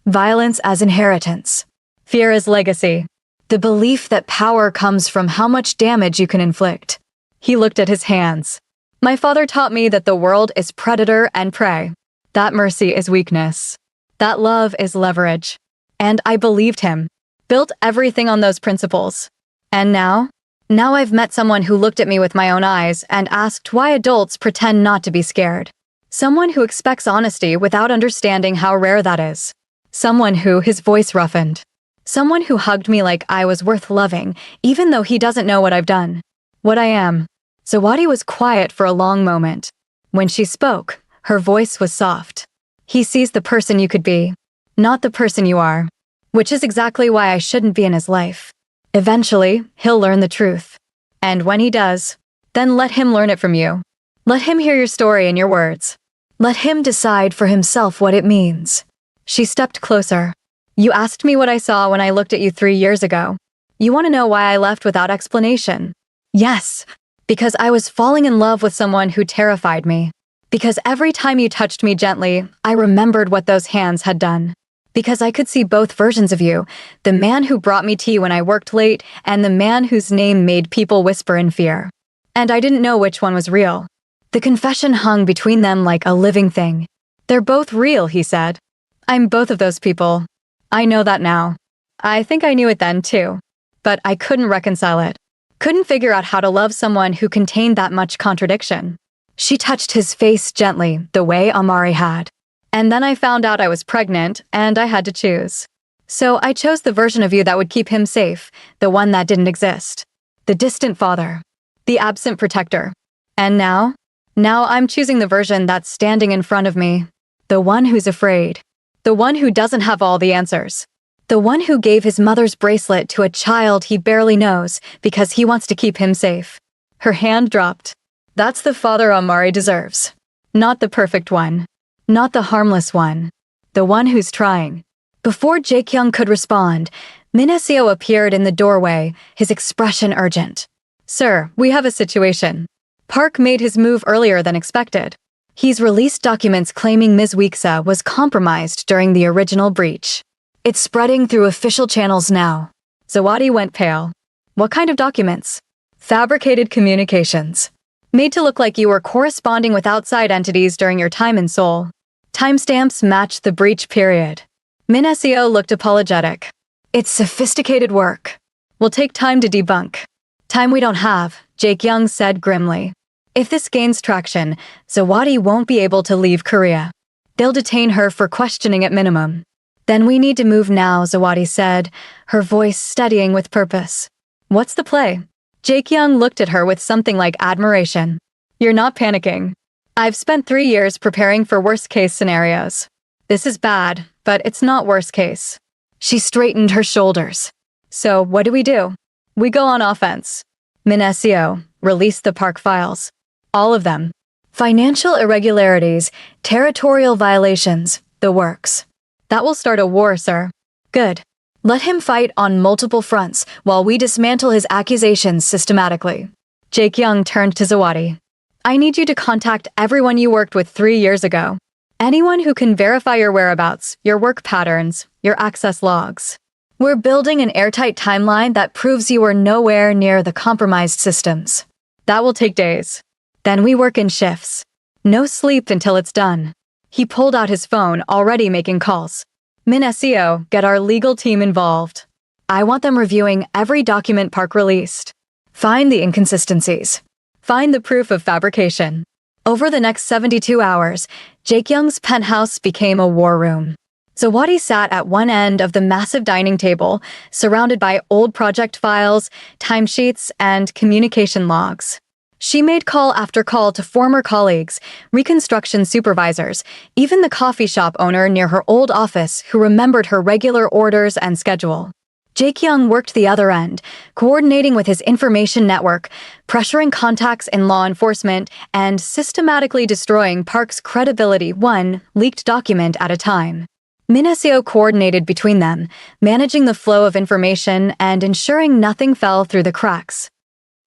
Violence as inheritance. Fear as legacy. The belief that power comes from how much damage you can inflict. He looked at his hands. My father taught me that the world is predator and prey. That mercy is weakness. That love is leverage. And I believed him. Built everything on those principles. And now I've met someone who looked at me with my own eyes and asked why adults pretend not to be scared. Someone who expects honesty without understanding how rare that is. Someone who, his voice roughened. Someone who hugged me like I was worth loving, even though he doesn't know what I've done. What I am. Zawadi was quiet for a long moment. When she spoke, her voice was soft. He sees the person you could be, not the person you are. Which is exactly why I shouldn't be in his life. Eventually, he'll learn the truth. And when he does, then let him learn it from you. Let him hear your story in your words. Let him decide for himself what it means. She stepped closer. You asked me what I saw when I looked at you 3 years ago. You want to know why I left without explanation? Yes, because I was falling in love with someone who terrified me. Because every time you touched me gently, I remembered what those hands had done. Because I could see both versions of you, the man who brought me tea when I worked late and the man whose name made people whisper in fear. And I didn't know which one was real. The confession hung between them like a living thing. They're both real, he said. I'm both of those people. I know that now. I think I knew it then too. But I couldn't reconcile it. Couldn't figure out how to love someone who contained that much contradiction. She touched his face gently, the way Amari had. And then I found out I was pregnant, and I had to choose. So I chose the version of you that would keep him safe, the one that didn't exist. The distant father. The absent protector. And now I'm choosing the version that's standing in front of me. The one who's afraid. The one who doesn't have all the answers. The one who gave his mother's bracelet to a child he barely knows because he wants to keep him safe. Her hand dropped. That's the father Amari deserves. Not the perfect one. Not the harmless one. The one who's trying. Before Jae-kyung could respond, Min Seo appeared in the doorway, his expression urgent. Sir, we have a situation. Park made his move earlier than expected. He's released documents claiming Ms. Weeksa was compromised during the original breach. It's spreading through official channels now. Zawadi went pale. What kind of documents? Fabricated communications. Made to look like you were corresponding with outside entities during your time in Seoul. Timestamps matched the breach period. Min Seo looked apologetic. It's sophisticated work. Will take time to debunk. Time we don't have, Jae-kyung said grimly. If this gains traction, Zawadi won't be able to leave Korea. They'll detain her for questioning at minimum. Then we need to move now, Zawadi said, her voice steadying with purpose. What's the play? Jae-kyung looked at her with something like admiration. You're not panicking. I've spent 3 years preparing for worst-case scenarios. This is bad, but it's not worst case. She straightened her shoulders. So what do? We go on offense. Min Seo, release the Park files. All of them. Financial irregularities, territorial violations, the works. That will start a war, sir. Good. Let him fight on multiple fronts while we dismantle his accusations systematically. Jae-kyung turned to Zawadi. I need you to contact everyone you worked with 3 years ago. Anyone who can verify your whereabouts, your work patterns, your access logs. We're building an airtight timeline that proves you were nowhere near the compromised systems. That will take days. Then we work in shifts. No sleep until it's done. He pulled out his phone, already making calls. Min Seo, get our legal team involved. I want them reviewing every document Park released. Find the inconsistencies. Find the proof of fabrication. Over the next 72 hours, Jae-kyung's penthouse became a war room. Zawadi sat at one end of the massive dining table, surrounded by old project files, timesheets, and communication logs. She made call after call to former colleagues, reconstruction supervisors, even the coffee shop owner near her old office who remembered her regular orders and schedule. Jae-kyung worked the other end, coordinating with his information network, pressuring contacts in law enforcement, and systematically destroying Park's credibility one leaked document at a time. Min Seo coordinated between them, managing the flow of information and ensuring nothing fell through the cracks.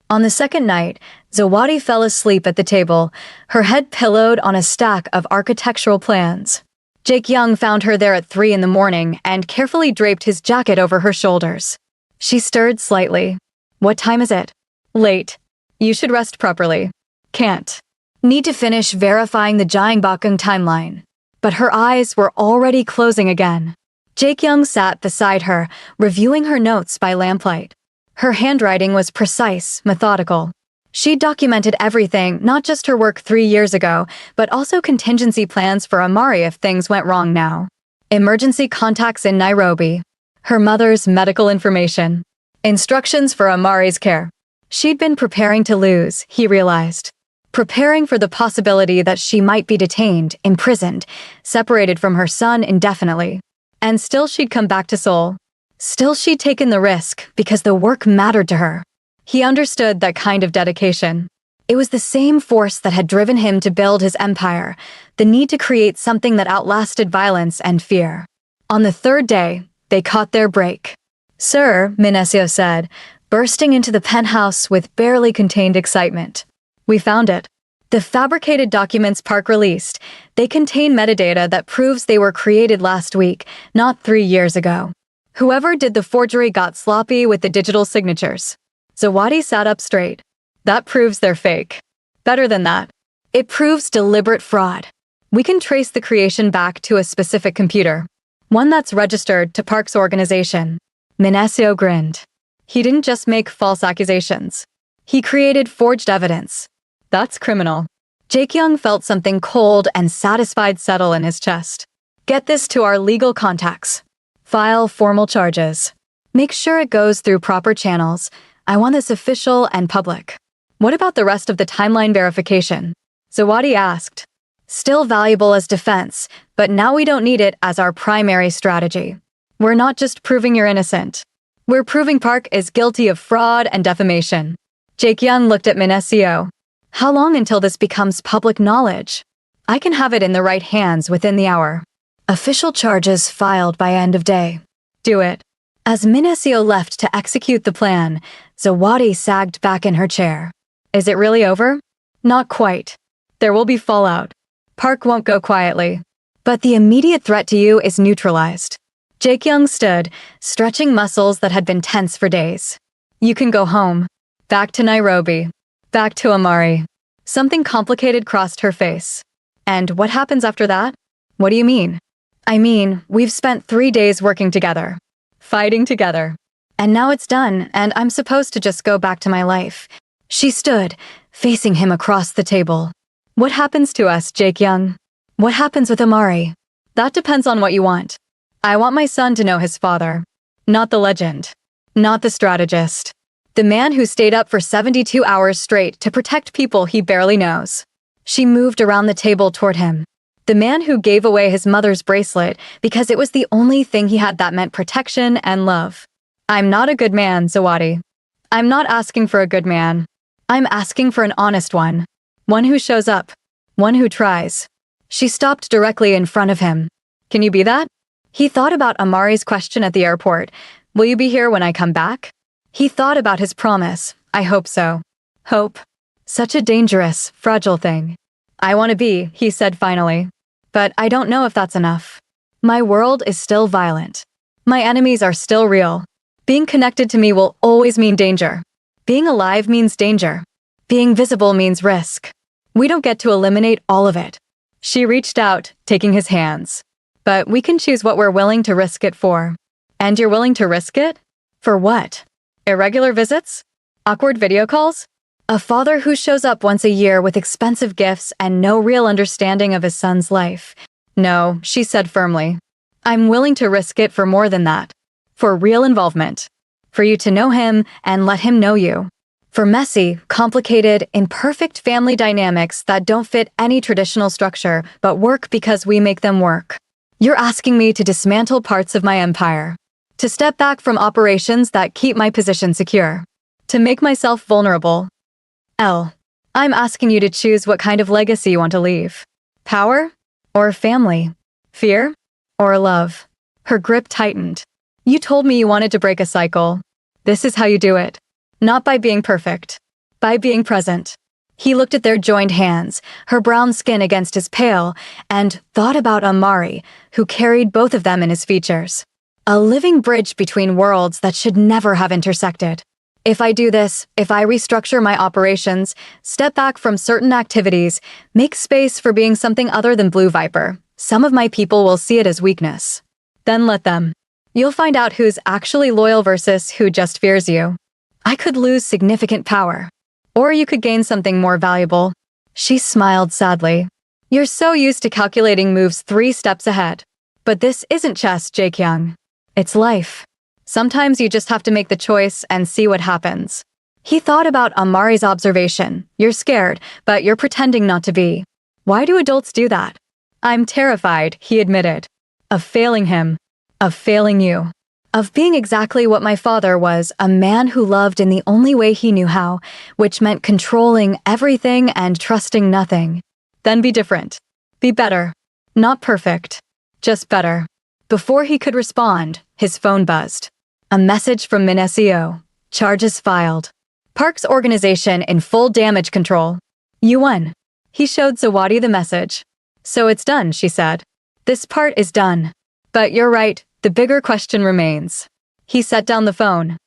On the second night, Zawadi fell asleep at the table, her head pillowed on a stack of architectural plans. Jae-kyung found her there at 3 in the morning and carefully draped his jacket over her shoulders. She stirred slightly. What time is it? Late. You should rest properly. Can't. Need to finish verifying the Jiangbakeng timeline. But her eyes were already closing again. Jae-kyung sat beside her, reviewing her notes by lamplight. Her handwriting was precise, methodical. She documented everything, not just her work 3 years ago, but also contingency plans for Amari if things went wrong now. Emergency contacts in Nairobi. Her mother's medical information. Instructions for Amari's care. She'd been preparing to lose, he realized. Preparing for the possibility that she might be detained, imprisoned, separated from her son indefinitely. And still she'd come back to Seoul. Still she'd taken the risk because the work mattered to her. He understood that kind of dedication. It was the same force that had driven him to build his empire, the need to create something that outlasted violence and fear. On the 3rd day, they caught their break. "Sir," Minesio said, bursting into the penthouse with barely contained excitement. "We found it." The fabricated documents Park released, they contain metadata that proves they were created last week, not 3 years ago. Whoever did the forgery got sloppy with the digital signatures. Zawadi sat up straight. That proves they're fake. Better than that. It proves deliberate fraud. We can trace the creation back to a specific computer. One that's registered to Park's organization. Minesio grinned. He didn't just make false accusations. He created forged evidence. That's criminal. Jae-kyung felt something cold and satisfied settle in his chest. Get this to our legal contacts. File formal charges. Make sure it goes through proper channels. I want this official and public. What about the rest of the timeline verification? Zawadi asked. Still valuable as defense, but now we don't need it as our primary strategy. We're not just proving you're innocent. We're proving Park is guilty of fraud and defamation. Jae-kyung looked at Minesio. How long until this becomes public knowledge? I can have it in the right hands within the hour. Official charges filed by end of day. Do it. As Minesio left to execute the plan, Zawadi sagged back in her chair. Is it really over? Not quite. There will be fallout. Park won't go quietly. But the immediate threat to you is neutralized. Jae-kyung stood, stretching muscles that had been tense for days. You can go home. Back to Nairobi. Back to Amari. Something complicated crossed her face. And what happens after that? What do you mean? I mean, we've spent 3 days working together. Fighting together. And now it's done, and I'm supposed to just go back to my life. She stood, facing him across the table. What happens to us, Jae-kyung? What happens with Amari? That depends on what you want. I want my son to know his father. Not the legend. Not the strategist. The man who stayed up for 72 hours straight to protect people he barely knows. She moved around the table toward him. The man who gave away his mother's bracelet because it was the only thing he had that meant protection and love. I'm not a good man, Zawadi. I'm not asking for a good man. I'm asking for an honest one. One who shows up. One who tries. She stopped directly in front of him. Can you be that? He thought about Amari's question at the airport. Will you be here when I come back? He thought about his promise. I hope so. Hope. Such a dangerous, fragile thing. I want to be, he said finally. But I don't know if that's enough. My world is still violent. My enemies are still real. Being connected to me will always mean danger. Being alive means danger. Being visible means risk. We don't get to eliminate all of it. She reached out, taking his hands. But we can choose what we're willing to risk it for. And you're willing to risk it? For what? Irregular visits? Awkward video calls? A father who shows up once a year with expensive gifts and no real understanding of his son's life. No, she said firmly. I'm willing to risk it for more than that. For real involvement. For you to know him and let him know you. For messy, complicated, imperfect family dynamics that don't fit any traditional structure but work because we make them work. You're asking me to dismantle parts of my empire. To step back from operations that keep my position secure. To make myself vulnerable. I'm asking you to choose what kind of legacy you want to leave. Power? Or family? Fear? Or love? Her grip tightened. You told me you wanted to break a cycle. This is how you do it. Not by being perfect. By being present. He looked at their joined hands, her brown skin against his pale, and thought about Amari, who carried both of them in his features. A living bridge between worlds that should never have intersected. If I do this, if I restructure my operations, step back from certain activities, make space for being something other than Blue Viper, some of my people will see it as weakness. Then let them. You'll find out who's actually loyal versus who just fears you. I could lose significant power. Or you could gain something more valuable. She smiled sadly. You're so used to calculating moves 3 steps ahead. But this isn't chess, Jaekyung. It's life. Sometimes you just have to make the choice and see what happens. He thought about Amari's observation. You're scared, but you're pretending not to be. Why do adults do that? I'm terrified, he admitted. Of failing him. Of failing you. Of being exactly what my father was, a man who loved in the only way he knew how, which meant controlling everything and trusting nothing. Then be different. Be better. Not perfect. Just better. Before he could respond, his phone buzzed. A message from Minesio. Charges filed. Park's organization in full damage control. You won. He showed Zawadi the message. So it's done, she said. This part is done. But you're right, the bigger question remains. He set down the phone.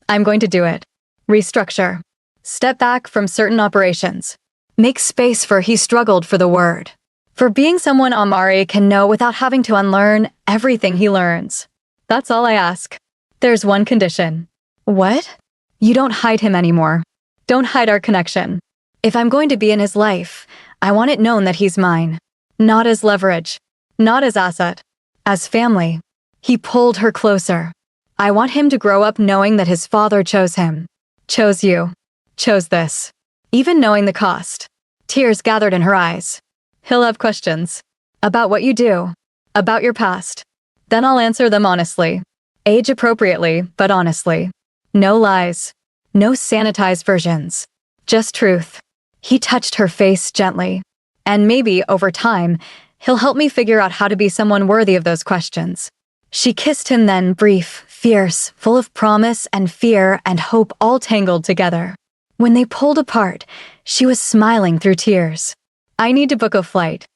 I'm going to do it. Restructure. Step back from certain operations. Make space for he struggled for the word. For being someone Amari can know without having to unlearn everything he learns. That's all I ask. There's one condition. What? You don't hide him anymore. Don't hide our connection. If I'm going to be in his life, I want it known that he's mine. Not as leverage. Not as asset. As family. He pulled her closer. I want him to grow up knowing that his father chose him. Chose you. Chose this. Even knowing the cost. Tears gathered in her eyes. He'll have questions. About what you do. About your past. Then I'll answer them honestly. Age appropriately, but honestly. No lies. No sanitized versions. Just truth. He touched her face gently. And maybe, over time, he'll help me figure out how to be someone worthy of those questions. She kissed him then, brief, fierce, full of promise and fear and hope all tangled together. When they pulled apart, she was smiling through tears. I need to book a flight.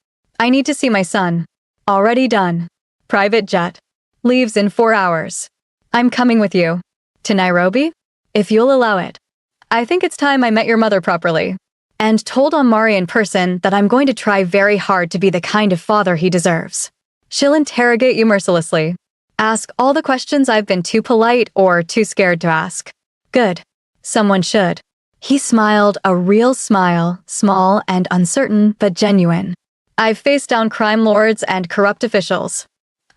I need to see my son. Already done. Private jet. Leaves in 4 hours. I'm coming with you. To Nairobi? If you'll allow it. I think it's time I met your mother properly. And told Amari in person that I'm going to try very hard to be the kind of father he deserves. She'll interrogate you mercilessly. Ask all the questions I've been too polite or too scared to ask. Good. Someone should. He smiled a real smile, small and uncertain but genuine. I've faced down crime lords and corrupt officials.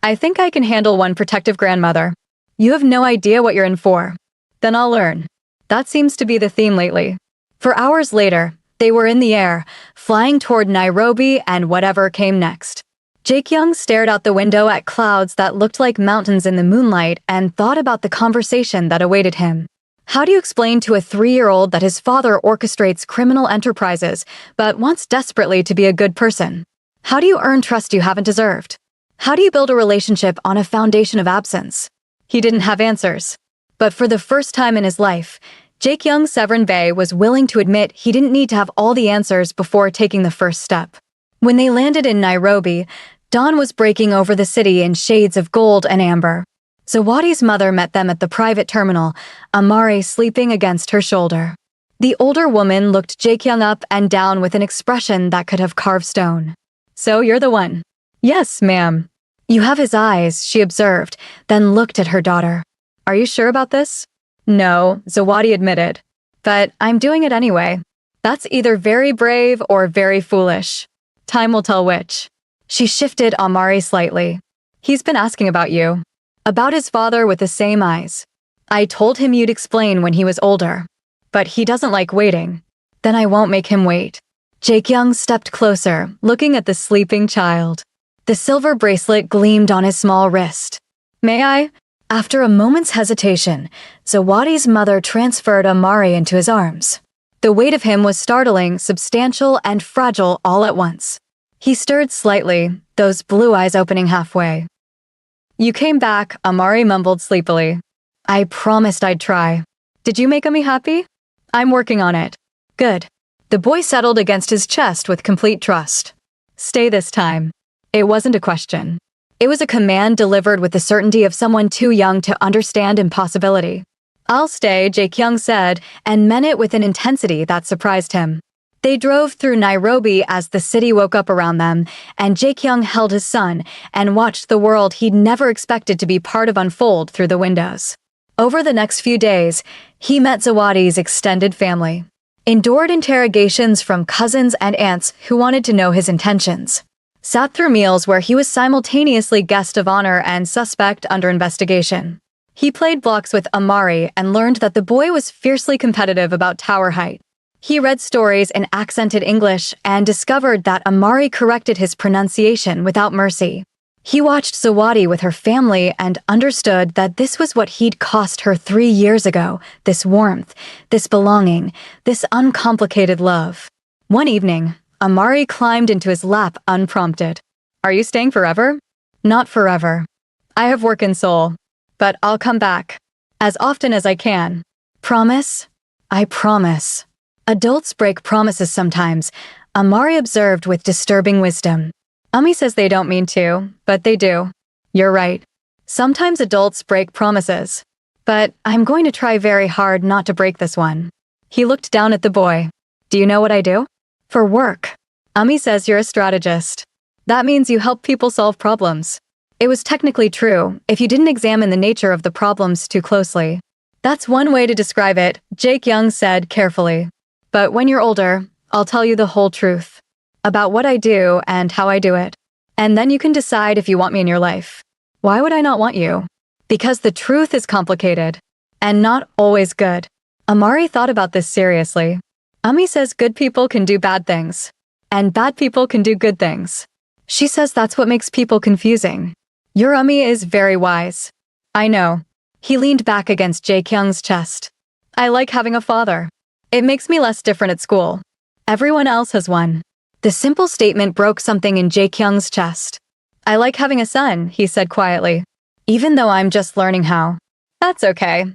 I think I can handle one protective grandmother. You have no idea what you're in for. Then I'll learn. That seems to be the theme lately. For hours later, they were in the air, flying toward Nairobi and whatever came next. Jaekyung stared out the window at clouds that looked like mountains in the moonlight and thought about the conversation that awaited him. How do you explain to a 3-year-old that his father orchestrates criminal enterprises but wants desperately to be a good person? How do you earn trust you haven't deserved? How do you build a relationship on a foundation of absence? He didn't have answers. But for the first time in his life, Jaekyung Severin Bey was willing to admit he didn't need to have all the answers before taking the first step. When they landed in Nairobi, dawn was breaking over the city in shades of gold and amber. Zawadi's mother met them at the private terminal, Amari sleeping against her shoulder. The older woman looked Jaekyung up and down with an expression that could have carved stone. So you're the one. Yes, ma'am. You have his eyes, she observed, then looked at her daughter. Are you sure about this? No, Zawadi admitted. But I'm doing it anyway. That's either very brave or very foolish. Time will tell which. She shifted Amari slightly. He's been asking about you. About his father with the same eyes. I told him you'd explain when he was older. But he doesn't like waiting. Then I won't make him wait. Jaekyung stepped closer, looking at the sleeping child. The silver bracelet gleamed on his small wrist. May I? After a moment's hesitation, Zawadi's mother transferred Amari into his arms. The weight of him was startling, substantial, and fragile all at once. He stirred slightly, those blue eyes opening halfway. You came back, Amari mumbled sleepily. I promised I'd try. Did you make me happy? I'm working on it. Good. The boy settled against his chest with complete trust. Stay this time. It wasn't a question. It was a command delivered with the certainty of someone too young to understand impossibility. "I'll stay," Jae-kyung said, and meant it with an intensity that surprised him. They drove through Nairobi as the city woke up around them, and Jae-kyung held his son and watched the world he'd never expected to be part of unfold through the windows. Over the next few days, he met Zawadi's extended family, endured interrogations from cousins and aunts who wanted to know his intentions, sat through meals where he was simultaneously guest of honor and suspect under investigation. He played blocks with Amari and learned that the boy was fiercely competitive about tower height. He read stories in accented English and discovered that Amari corrected his pronunciation without mercy. He watched Zawadi with her family and understood that this was what he'd cost her 3 years ago, this warmth, this belonging, this uncomplicated love. One evening, Amari climbed into his lap unprompted. "Are you staying forever?" "Not forever. I have work in Seoul, but I'll come back. As often as I can. Promise?" "I promise." Adults break promises sometimes, Amari observed with disturbing wisdom. Ami says they don't mean to, but they do. You're right. Sometimes adults break promises. But I'm going to try very hard not to break this one. He looked down at the boy. "Do you know what I do?" "For work." Ami says you're a strategist. That means you help people solve problems. It was technically true if you didn't examine the nature of the problems too closely. "That's one way to describe it," Jae-kyung said carefully. "But when you're older, I'll tell you the whole truth about what I do and how I do it. And then you can decide if you want me in your life." "Why would I not want you?" "Because the truth is complicated and not always good." Amari thought about this seriously. Ami says good people can do bad things, and bad people can do good things. She says that's what makes people confusing. Your Ami is very wise. I know. He leaned back against Jae-kyung's chest. I like having a father. It makes me less different at school. Everyone else has one. The simple statement broke something in Jae-kyung's chest. I like having a son, he said quietly. Even though I'm just learning how. That's okay.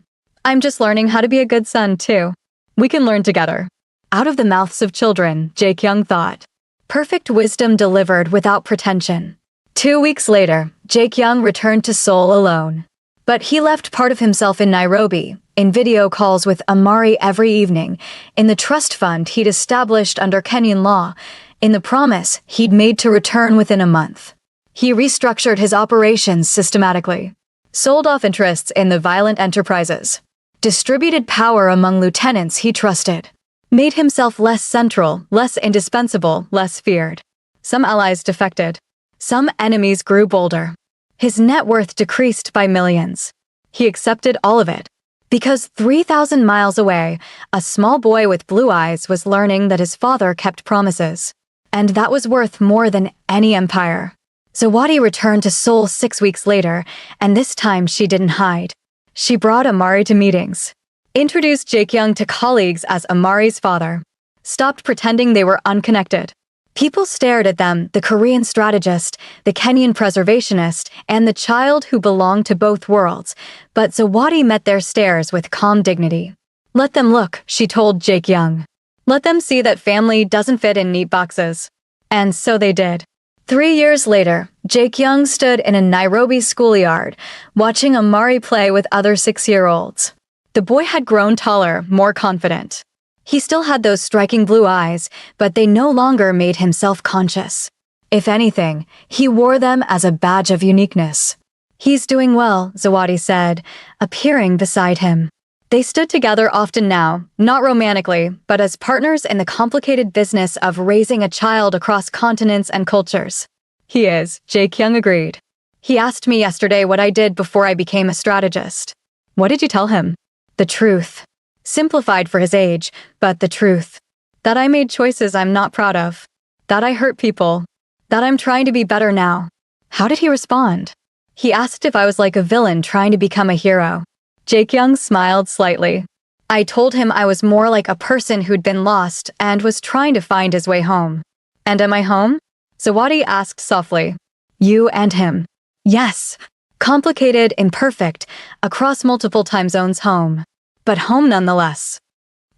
I'm just learning how to be a good son, too. We can learn together. Out of the mouths of children, Jae-kyung thought. Perfect wisdom delivered without pretension. 2 weeks later, Jae-kyung returned to Seoul alone. But he left part of himself in Nairobi, in video calls with Amari every evening, in the trust fund he'd established under Kenyan law, in the promise he'd made to return within a month. He restructured his operations systematically, sold off interests in the violent enterprises, distributed power among lieutenants he trusted, made himself less central, less indispensable, less feared. Some allies defected. Some enemies grew bolder. His net worth decreased by millions. He accepted all of it. Because 3,000 miles away, a small boy with blue eyes was learning that his father kept promises. And that was worth more than any empire. Zawadi returned to Seoul 6 weeks later, and this time she didn't hide. She brought Amari to meetings. Introduced Jae-kyung to colleagues as Amari's father. Stopped pretending they were unconnected. People stared at them, the Korean strategist, the Kenyan preservationist, and the child who belonged to both worlds, but Zawadi met their stares with calm dignity. Let them look, she told Jae-kyung. Let them see that family doesn't fit in neat boxes. And so they did. 3 years later, Jae-kyung stood in a Nairobi schoolyard, watching Amari play with other 6-year-olds. The boy had grown taller, more confident. He still had those striking blue eyes, but they no longer made him self-conscious. If anything, he wore them as a badge of uniqueness. He's doing well, Zawadi said, appearing beside him. They stood together often now, not romantically, but as partners in the complicated business of raising a child across continents and cultures. He is, Jae-kyung agreed. He asked me yesterday what I did before I became a strategist. What did you tell him? The truth. Simplified for his age, but the truth. That I made choices I'm not proud of. That I hurt people. That I'm trying to be better now. How did he respond? He asked if I was like a villain trying to become a hero. Jae-kyung smiled slightly. I told him I was more like a person who'd been lost and was trying to find his way home. And am I home? Zawadi asked softly. You and him. Yes. Complicated, imperfect, across multiple time zones home. But home nonetheless.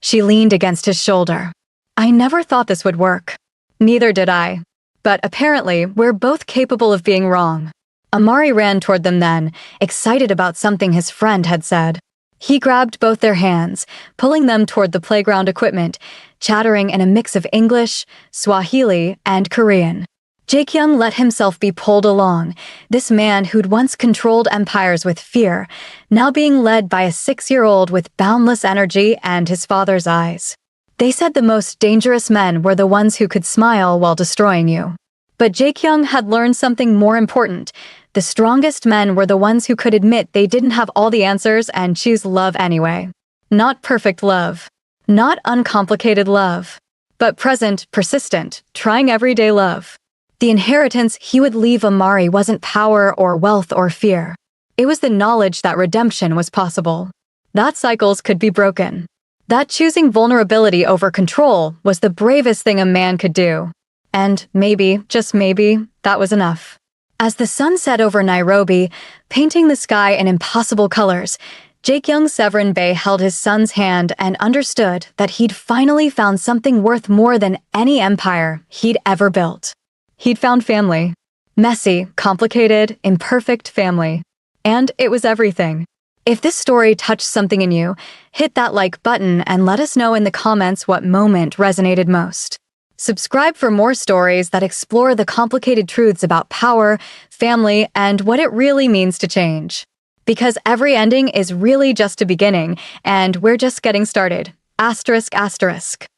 She leaned against his shoulder. I never thought this would work. Neither did I. But apparently, we're both capable of being wrong. Amari ran toward them then, excited about something his friend had said. He grabbed both their hands, pulling them toward the playground equipment, chattering in a mix of English, Swahili, and Korean. Jaekyung let himself be pulled along, this man who'd once controlled empires with fear, now being led by a 6-year-old with boundless energy and his father's eyes. They said the most dangerous men were the ones who could smile while destroying you. But Jaekyung had learned something more important. The strongest men were the ones who could admit they didn't have all the answers and choose love anyway. Not perfect love. Not uncomplicated love. But present, persistent, trying everyday love. The inheritance he would leave Amari wasn't power or wealth or fear. It was the knowledge that redemption was possible. That cycles could be broken. That choosing vulnerability over control was the bravest thing a man could do. And maybe, just maybe, that was enough. As the sun set over Nairobi, painting the sky in impossible colors, Jaekyung Severin Bey held his son's hand and understood that he'd finally found something worth more than any empire he'd ever built. He'd found family. Messy, complicated, imperfect family. And it was everything. If this story touched something in you, hit that like button and let us know in the comments what moment resonated most. Subscribe for more stories that explore the complicated truths about power, family, and what it really means to change. Because every ending is really just a beginning, and we're just getting started. ****.